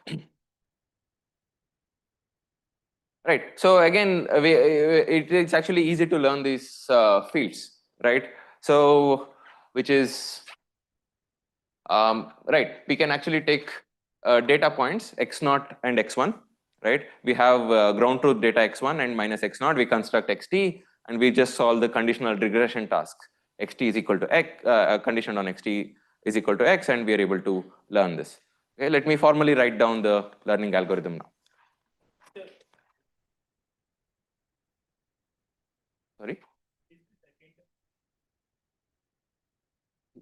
right. So again, it's actually easy to learn these fields, right? So which is right. We can actually take data points x0 and x1, right? We have ground truth data x1 and minus x0. We construct xt, and we just solve the conditional regression tasks. Xt is equal to x, conditioned on xt is equal to x, and we are able to learn this. Okay, let me formally write down the learning algorithm now. Sorry?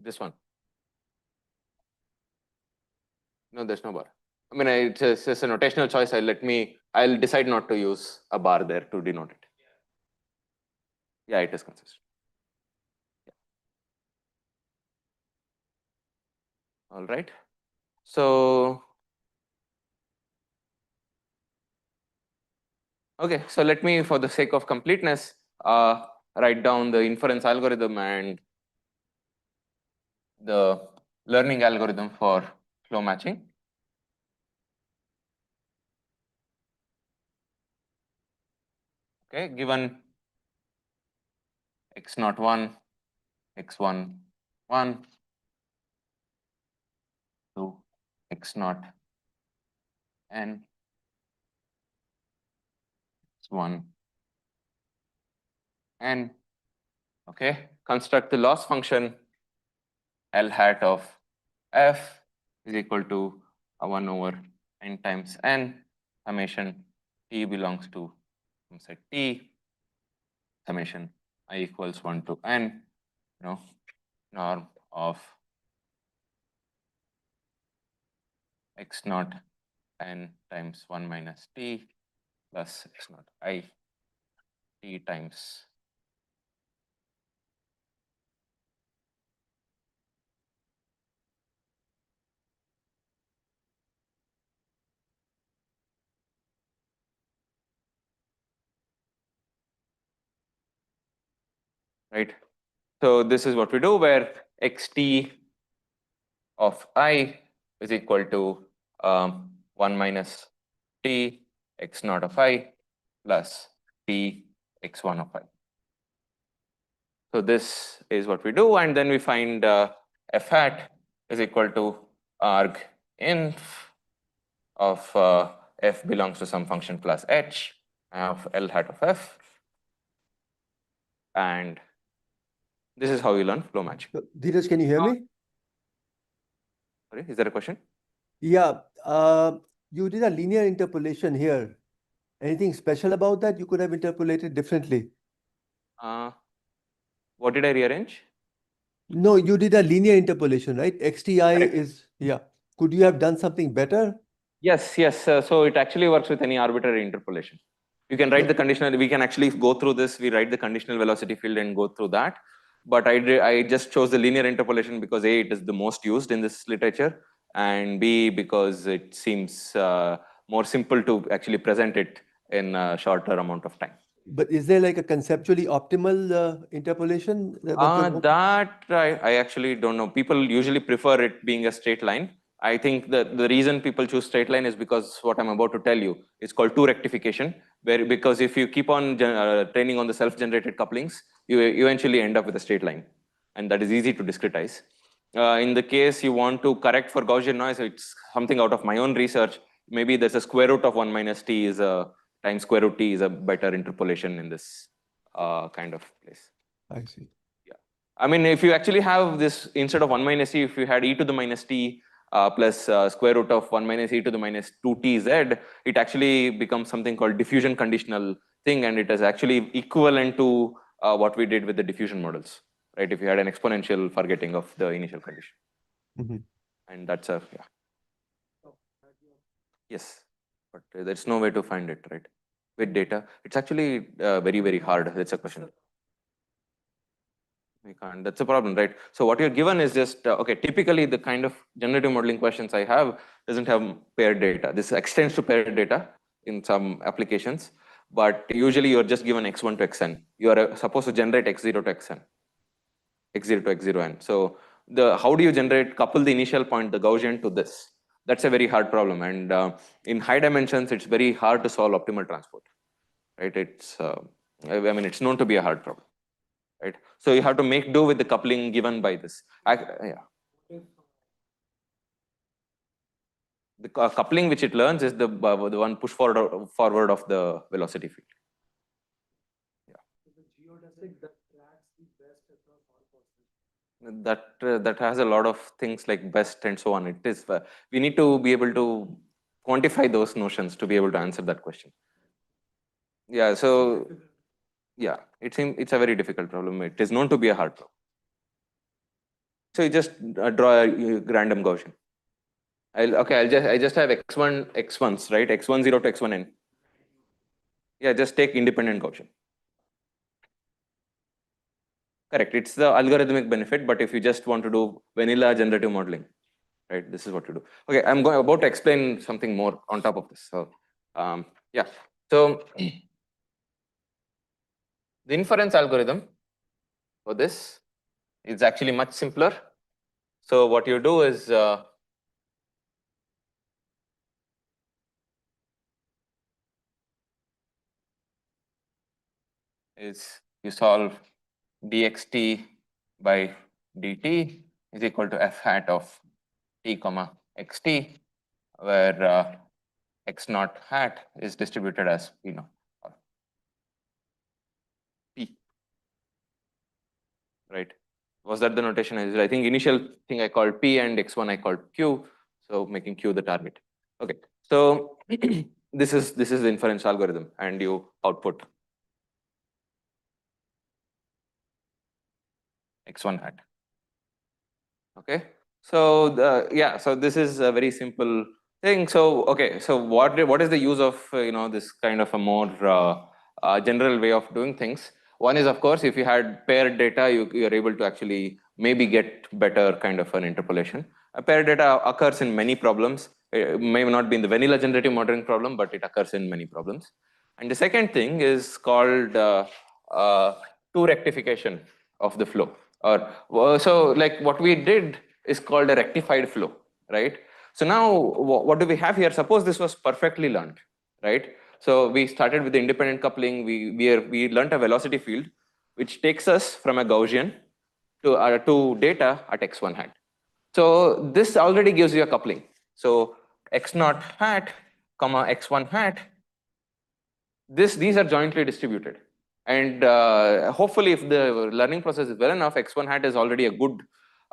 This one. No, there's no bar. I mean, it's a notational choice. I'll decide not to use a bar there to denote it. Yeah, it is consistent. Yeah. All right. So, okay. So let me, for the sake of completeness, write down the inference algorithm and the learning algorithm for flow matching. Okay, given x01, x1, 1 to x0 n x1 n. Okay, construct the loss function L hat of f is equal to 1 over n times n summation t belongs to some set t summation I equals 1 to n, norm of x0 n times 1 minus t plus x0 I t times right. So this is what we do, where xt of I is equal to 1 minus t x0 of I plus t x1 of I. So this is what we do, and then we find f hat is equal to arg inf of f belongs to some function plus h of L hat of f, and this is how you learn flow matching. Dheeraj, can you hear me? Sorry, is there a question? Yeah, you did a linear interpolation here. Anything special about that? You could have interpolated differently. What did I rearrange? No, you did a linear interpolation, right? XTI Correct. is, yeah. Could you have done something better? Yes. So it actually works with any arbitrary interpolation. You can write the conditional, we can actually go through this, we write the conditional velocity field and go through that. But I just chose the linear interpolation because A, it is the most used in this literature, and B, because it seems more simple to actually present it in a shorter amount of time. But is there like a conceptually optimal interpolation? That I actually don't know. People usually prefer it being a straight line. I think that the reason people choose straight line is because what I'm about to tell you is called two rectification, because if you keep on training on the self-generated couplings, you eventually end up with a straight line, and that is easy to discretize. In the case you want to correct for Gaussian noise, it's something out of my own research. Maybe there's a square root of 1 minus t is a times square root t is a better interpolation in this kind of place. I see. Yeah. I mean, if you actually have this, instead of 1 minus t, if you had e to the minus t plus square root of 1 minus e to the minus 2tz, it actually becomes something called diffusion conditional thing, and it is actually equivalent to what we did with the diffusion models, right? If you had an exponential forgetting of the initial condition. Mm-hmm. And that's a, yeah. Yes, but there's no way to find it, right? With data, it's actually very, very hard. That's a question. We can't. That's a problem, right? So what you're given is just, okay, typically the kind of generative modeling questions I have doesn't have paired data. This extends to paired data in some applications, but usually you're just given x1 to xn. You are supposed to generate x0 to xn, x0 to x0n. So how do you couple the initial point, the Gaussian, to this? That's a very hard problem. And in high dimensions, it's very hard to solve optimal transport, right? It's, I mean, it's known to be a hard problem. Right, so you have to make do with the coupling given by this. The coupling which it learns is the one push forward of the velocity field. That has a lot of things like best and so on. It is we need to be able to quantify those notions to be able to answer that question. Yeah. So yeah, it's a very difficult problem. It is known to be a hard problem. So you just draw a random Gaussian. I just have x1s, right? x10 to x1n. Yeah, just take independent Gaussian. Correct. It's the algorithmic benefit, but if you just want to do vanilla generative modeling, right? This is what you do. Okay, I'm about to explain something more on top of this. So yeah. So the inference algorithm for this is actually much simpler. So what you do is you solve dxt by dt is equal to f hat of t comma xt, where x naught hat is distributed as p naught or p. Right? Was that the notation? I think initial thing I called p and x1 I called q, so making q the target. Okay, so this is the inference algorithm, and you output x1 hat. Okay, so so this is a very simple thing. So okay, so what is the use of this kind of a more general way of doing things? One is, of course, if you had paired data, you're able to actually maybe get better kind of an interpolation. Paired data occurs in many problems. It may not be in the vanilla generative modeling problem, but it occurs in many problems. And the second thing is called two rectification of the flow. So like what we did is called a rectified flow, right? So now what do we have here? Suppose this was perfectly learned, right? So we started with the independent coupling. We learned a velocity field, which takes us from a Gaussian to data at x1 hat. So this already gives you a coupling. So x naught hat, comma x1 hat. These are jointly distributed. And hopefully, if the learning process is well enough, x1 hat is already a good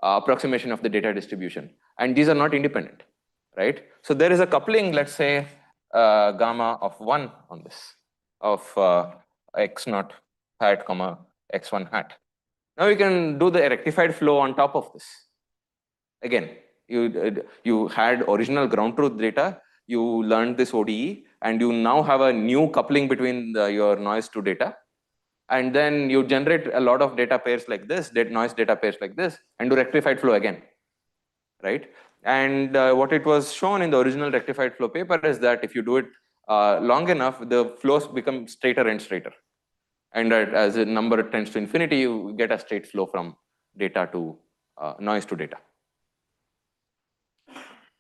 approximation of the data distribution. And these are not independent, right? So there is a coupling, let's say, gamma of 1 on this, of x naught hat, comma x1 hat. Now you can do the rectified flow on top of this. Again, you had original ground truth data, you learned this ODE, and you now have a new coupling between your noise to data. And then you generate a lot of data pairs like this, noise data pairs like this, and do rectified flow again, right? And what it was shown in the original rectified flow paper is that if you do it long enough, the flows become straighter and straighter. And as the number tends to infinity, you get a straight flow from data to noise to data.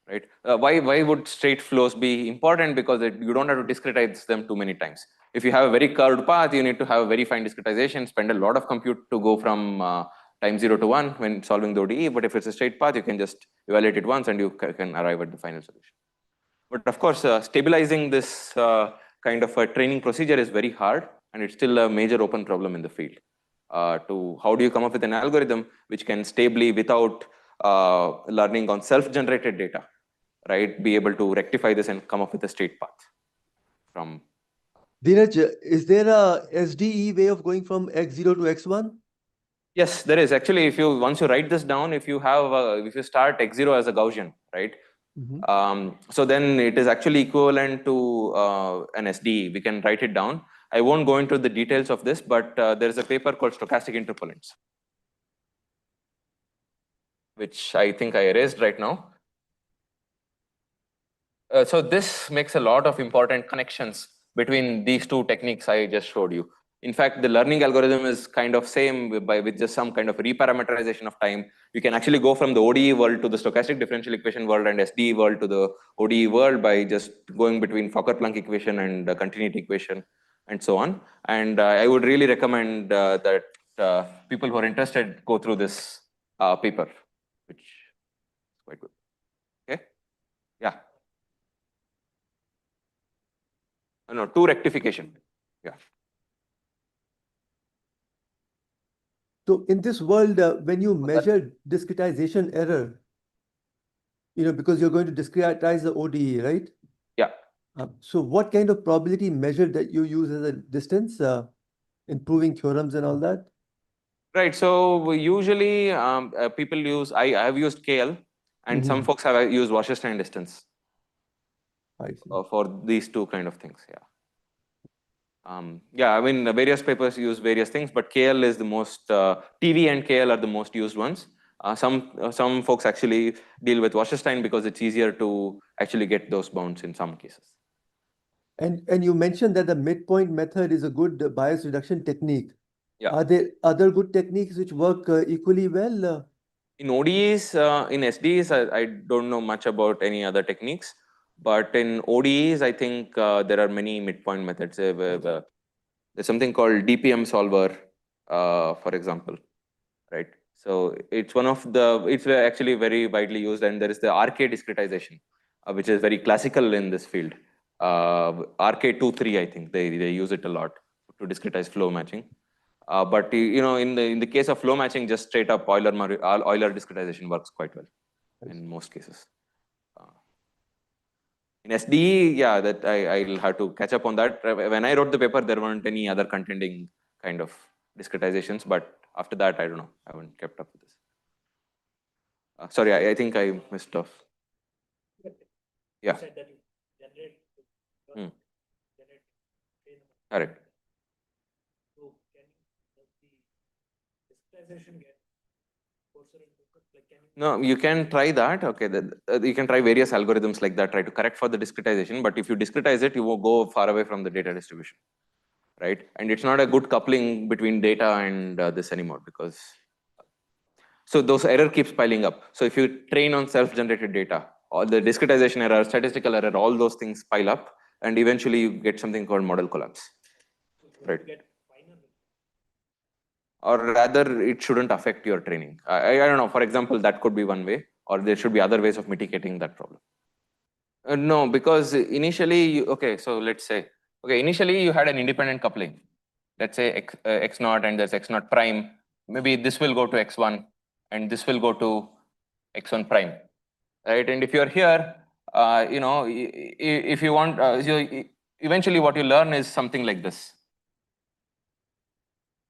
Right? Why would straight flows be important? Because you don't have to discretize them too many times. If you have a very curved path, you need to have a very fine discretization, spend a lot of compute to go from time 0 to 1 when solving the ODE. But if it's a straight path, you can just evaluate it once and you can arrive at the final solution. But of course, stabilizing this kind of a training procedure is very hard, and it's still a major open problem in the field. To how do you come up with an algorithm which can stably, without learning on self-generated data, right, be able to rectify this and come up with a straight path from. Dheeraj, is there a SDE way of going from x0 to x1? Yes, there is. Actually, once you write this down, if you start x0 as a Gaussian, right, So then it is actually equivalent to an SDE. We can write it down. I won't go into the details of this, but there is a paper called stochastic interpolants, which I think I erased right now. So this makes a lot of important connections between these two techniques I just showed you. In fact, the learning algorithm is kind of same with just some kind of reparameterization of time. You can actually go from the ODE world to the stochastic differential equation world and SDE world to the ODE world by just going between Fokker-Planck equation and continuity equation and so on. And I would really recommend that people who are interested go through this paper, which is quite good. Okay, yeah. No, two rectification. Yeah. So in this world, when you measure discretization error, because you're going to discretize the ODE, right? Yeah. So what kind of probability measure that you use as a distance in proving theorems and all that? Right. So usually people use, I have used KL, and some folks have used Wasserstein distance for these two kind of things. Yeah. Yeah, I mean, various papers use various things, but KL is the most, TV and KL are the most used ones. Some folks actually deal with Wasserstein because it's easier to actually get those bounds in some cases. And you mentioned that the midpoint method is a good bias reduction technique. Yeah. Are there other good techniques which work equally well? In ODEs, in SDEs, I don't know much about any other techniques, but in ODEs, I think there are many midpoint methods. There's something called DPM solver, for example, right? So it's one of the, it's actually very widely used, and there is the RK discretization, which is very classical in this field. RK23, I think they use it a lot to discretize flow matching. But in the case of flow matching, just straight up Euler discretization works quite well in most cases. In SDE, yeah, that I'll have to catch up on that. When I wrote the paper, there weren't any other contending kind of discretizations, but after that, I don't know. I haven't kept up with this. Sorry, I think I missed off. Yeah. Correct. No, you can try that. Okay, you can try various algorithms like that, try to correct for the discretization. But if you discretize it, you will go far away from the data distribution, right? And it's not a good coupling between data and this anymore, because so those error keeps piling up. So if you train on self-generated data, all the discretization error, statistical error, all those things pile up, and eventually you get something called model collapse, right? Or rather, it shouldn't affect your training. I don't know. For example, that could be one way, or there should be other ways of mitigating that problem. No, because initially, okay, so let's say, okay, initially you had an independent coupling. Let's say x naught and there's x naught prime. Maybe this will go to x1 and this will go to x1 prime, right? And if you're here, if you want, eventually what you learn is something like this.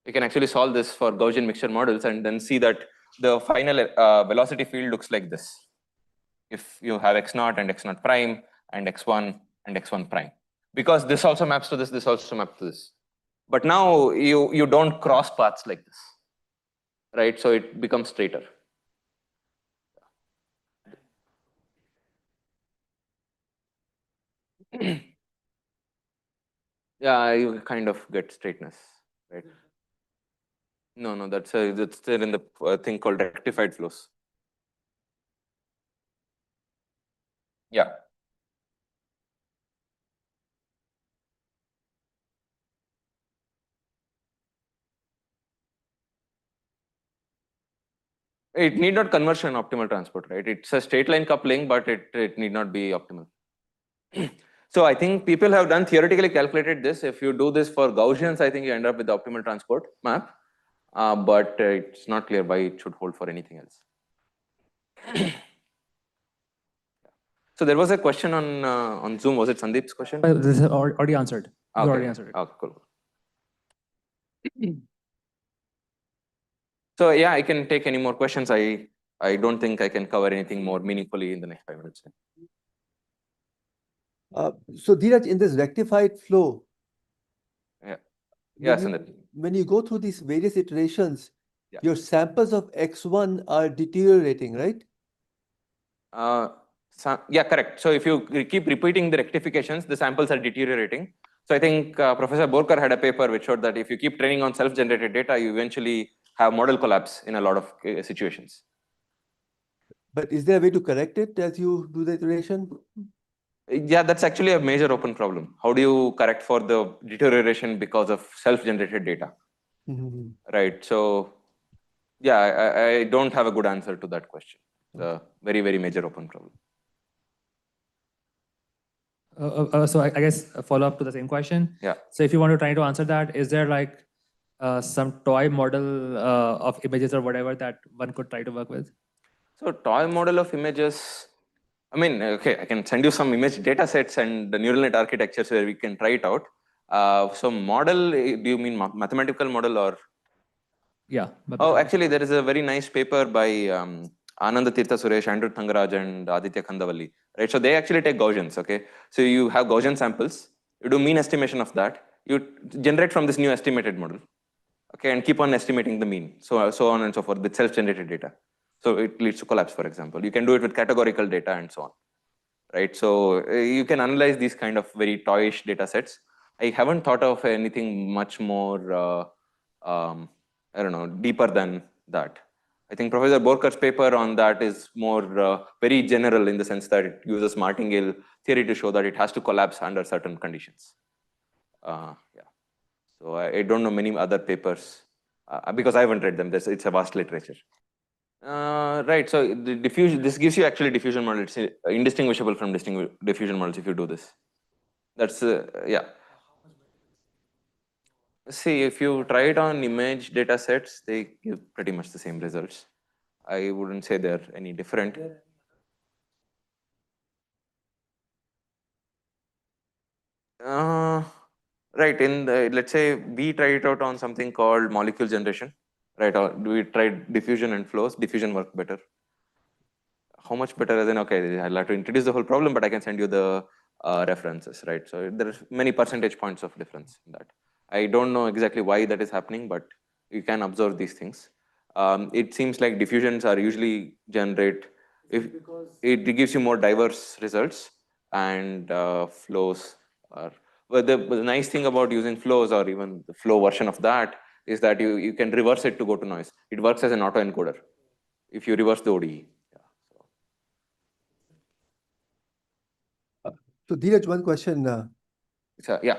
You can actually solve this for Gaussian mixture models and then see that the final velocity field looks like this. If you have x naught and x naught prime and x1 and x1 prime, because this also maps to this also maps to this. But now you don't cross paths like this, right? So it becomes straighter. Yeah, you kind of get straightness, right? No, that's there in the thing called rectified flows. Yeah. It need not conversion optimal transport, right? It's a straight line coupling, but it need not be optimal. So I think people have done theoretically calculated this. If you do this for Gaussians, I think you end up with the optimal transport map, but it's not clear why it should hold for anything else. So there was a question on Zoom. Was it Sandeep's question? This is already answered. Okay. You already answered it. Oh, cool. So yeah, I can take any more questions. I don't think I can cover anything more meaningfully in the next 5 minutes. So Dheeraj, in this rectified flow, Yeah. Yeah, Sandeep. when you go through these various iterations, Yeah. your samples of X1 are deteriorating, right? Yeah, correct. So if you keep repeating the rectifications, the samples are deteriorating. So I think Professor Borkar had a paper which showed that if you keep training on self-generated data, you eventually have model collapse in a lot of situations. But is there a way to correct it as you do the iteration? Yeah, that's actually a major open problem. How do you correct for the deterioration because of self-generated data? Mm-hmm. Right. So yeah, I don't have a good answer to that question. It's a very, very major open problem. So I guess a follow-up to the same question. Yeah. So if you want to try to answer that, is there like some toy model of images or whatever that one could try to work with? So toy model of images, I mean, okay, I can send you some image data sets and the neural net architectures where we can try it out. So model, do you mean mathematical model or? Yeah. Oh, actually, there is a very nice paper by Ananda Tirtha Suresh, Andrew Thangaraj, and Aditya Kandavalli. Right. So they actually take Gaussians. Okay. So you have Gaussian samples. You do mean estimation of that. You generate from this new estimated model. Okay, and keep on estimating the mean. So on and so forth with self-generated data. So it leads to collapse, for example. You can do it with categorical data and so on. Right. So you can analyze these kind of very toyish data sets. I haven't thought of anything much more. I don't know, deeper than that. I think Professor Borkar's paper on that is more very general in the sense that it uses martingale theory to show that it has to collapse under certain conditions. Yeah. So I don't know many other papers because I haven't read them. It's a vast literature. Right. So the diffusion, this gives you actually diffusion model. It's indistinguishable from diffusion models if you do this. That's yeah. See, if you try it on image data sets, they give pretty much the same results. I wouldn't say they're any different. Right. In the, let's say we try it out on something called molecule generation. Right. Or we tried diffusion and flows. Diffusion worked better. How much better? As in, okay, I'll have to introduce the whole problem, but I can send you the references. Right. So there's many percentage points of difference in that. I don't know exactly why that is happening, but you can observe these things. It seems like diffusions are usually generate if it gives you more diverse results, and flows are. But the nice thing about using flows or even the flow version of that is that you can reverse it to go to noise. It works as an autoencoder if you reverse the ODE. So Dheeraj, one question. So, yeah.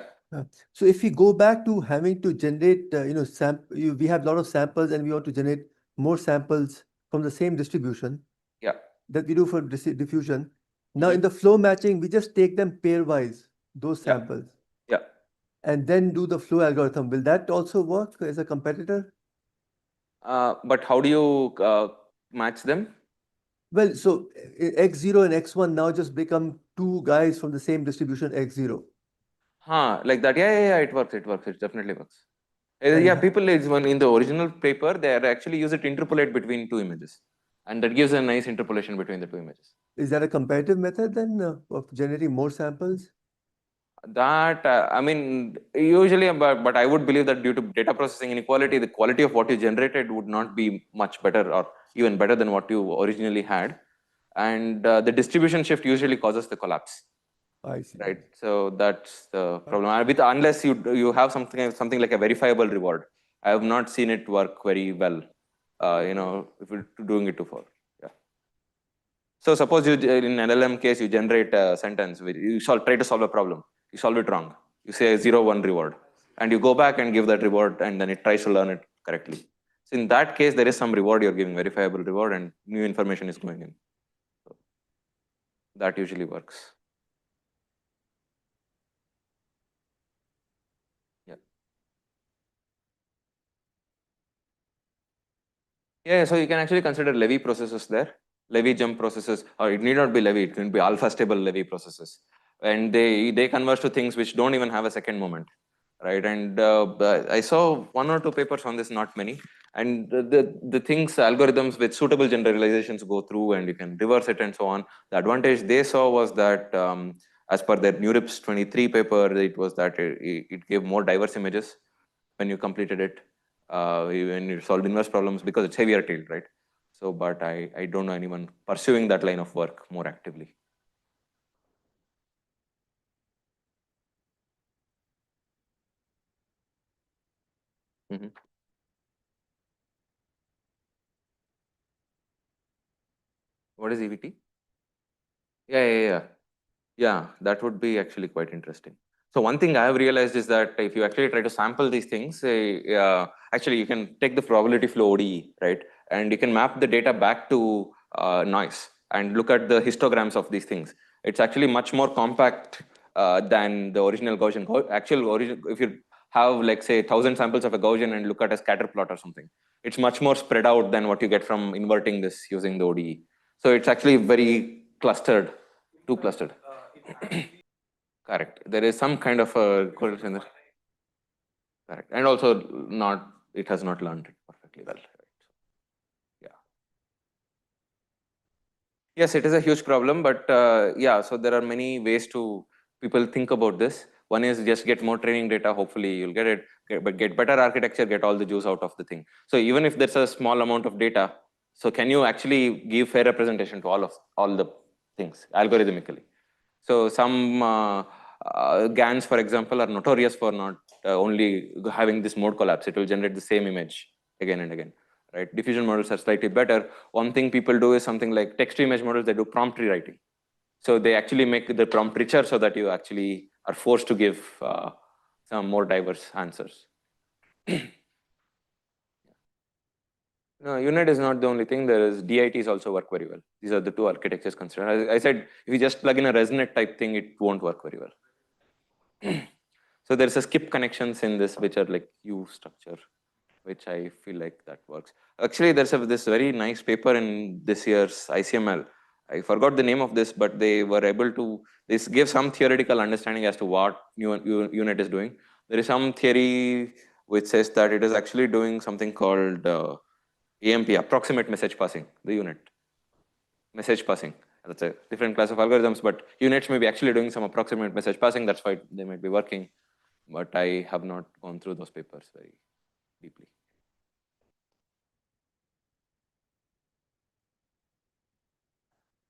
So if we go back to having to generate, we have a lot of samples and we want to generate more samples from the same distribution. Yeah. That we do for diffusion. Now in the flow matching, we just take them pairwise, those samples. Yeah. And then do the flow algorithm. Will that also work as a competitor? But how do you match them? Well, so X0 and X1 now just become two guys from the same distribution X0. Like that. Yeah. It works. It works. It definitely works. Yeah, people in the original paper, they actually use it to interpolate between two images. And that gives a nice interpolation between the two images. Is that a comparative method then of generating more samples? That, I mean, usually, but I would believe that due to data processing inequality, the quality of what you generated would not be much better or even better than what you originally had. And the distribution shift usually causes the collapse. I see. Right. So that's the problem. Unless you have something like a verifiable reward. I have not seen it work very well. If you're doing it too far. Yeah. So suppose you in LLM case you generate a sentence where you try to solve a problem. You solve it wrong. You say 0-1 reward, and you go back and give that reward, and then it tries to learn it correctly. So in that case, there is some reward you're giving, verifiable reward, and new information is going in. So that usually works. Yeah, so you can actually consider Levy processes there, Levy jump processes, or it need not be Levy, it can be alpha stable Levy processes. And they converge to things which don't even have a second moment, right? And I saw 1 or 2 papers on this, not many. And the things, algorithms with suitable generalizations go through and you can reverse it and so on. The advantage they saw was that As per their NeurIPS 23 paper, it was that it gave more diverse images when you completed it, when you solved inverse problems, because it's heavier tailed, right? So, but I don't know anyone pursuing that line of work more actively. Mm-hmm. What is EVT? Yeah, that would be actually quite interesting. So one thing I have realized is that if you actually try to sample these things, actually you can take the probability flow ODE, right? And you can map the data back to noise and look at the histograms of these things. It's actually much more compact than the original Gaussian. If you have like say 1,000 samples of a Gaussian and look at a scatter plot or something, it's much more spread out than what you get from inverting this using the ODE. So it's actually very clustered, too clustered. Correct. There is some kind of a correlation there. Correct. And also it has not learned it perfectly well. Right? Yeah. Yes, it is a huge problem, but yeah, so there are many ways to people think about this. One is just get more training data. Hopefully you'll get it, but get better architecture, get all the juice out of the thing. So even if there's a small amount of data, so can you actually give fair representation to all the things algorithmically? So some GANs, for example, are notorious for not only having this mode collapse. It will generate the same image again and again, right? Diffusion models are slightly better. One thing people do is something like text-to-image models. They do prompt rewriting. So they actually make the prompt richer so that you actually are forced to give some more diverse answers. No, UNIT is not the only thing. There is DITs also work very well. These are the two architectures considered. I said, if you just plug in a ResNet type thing, it won't work very well. So there's a skip connections in this, which are like U structure, which I feel like that works. Actually, there's this very nice paper in this year's ICML. I forgot the name of this, but they were able to, this gives some theoretical understanding as to what UNIT is doing. There is some theory which says that it is actually doing something called AMP, approximate message passing, the UNIT. Message passing. That's a different class of algorithms, but units may be actually doing some approximate message passing. That's why they might be working. But I have not gone through those papers very deeply.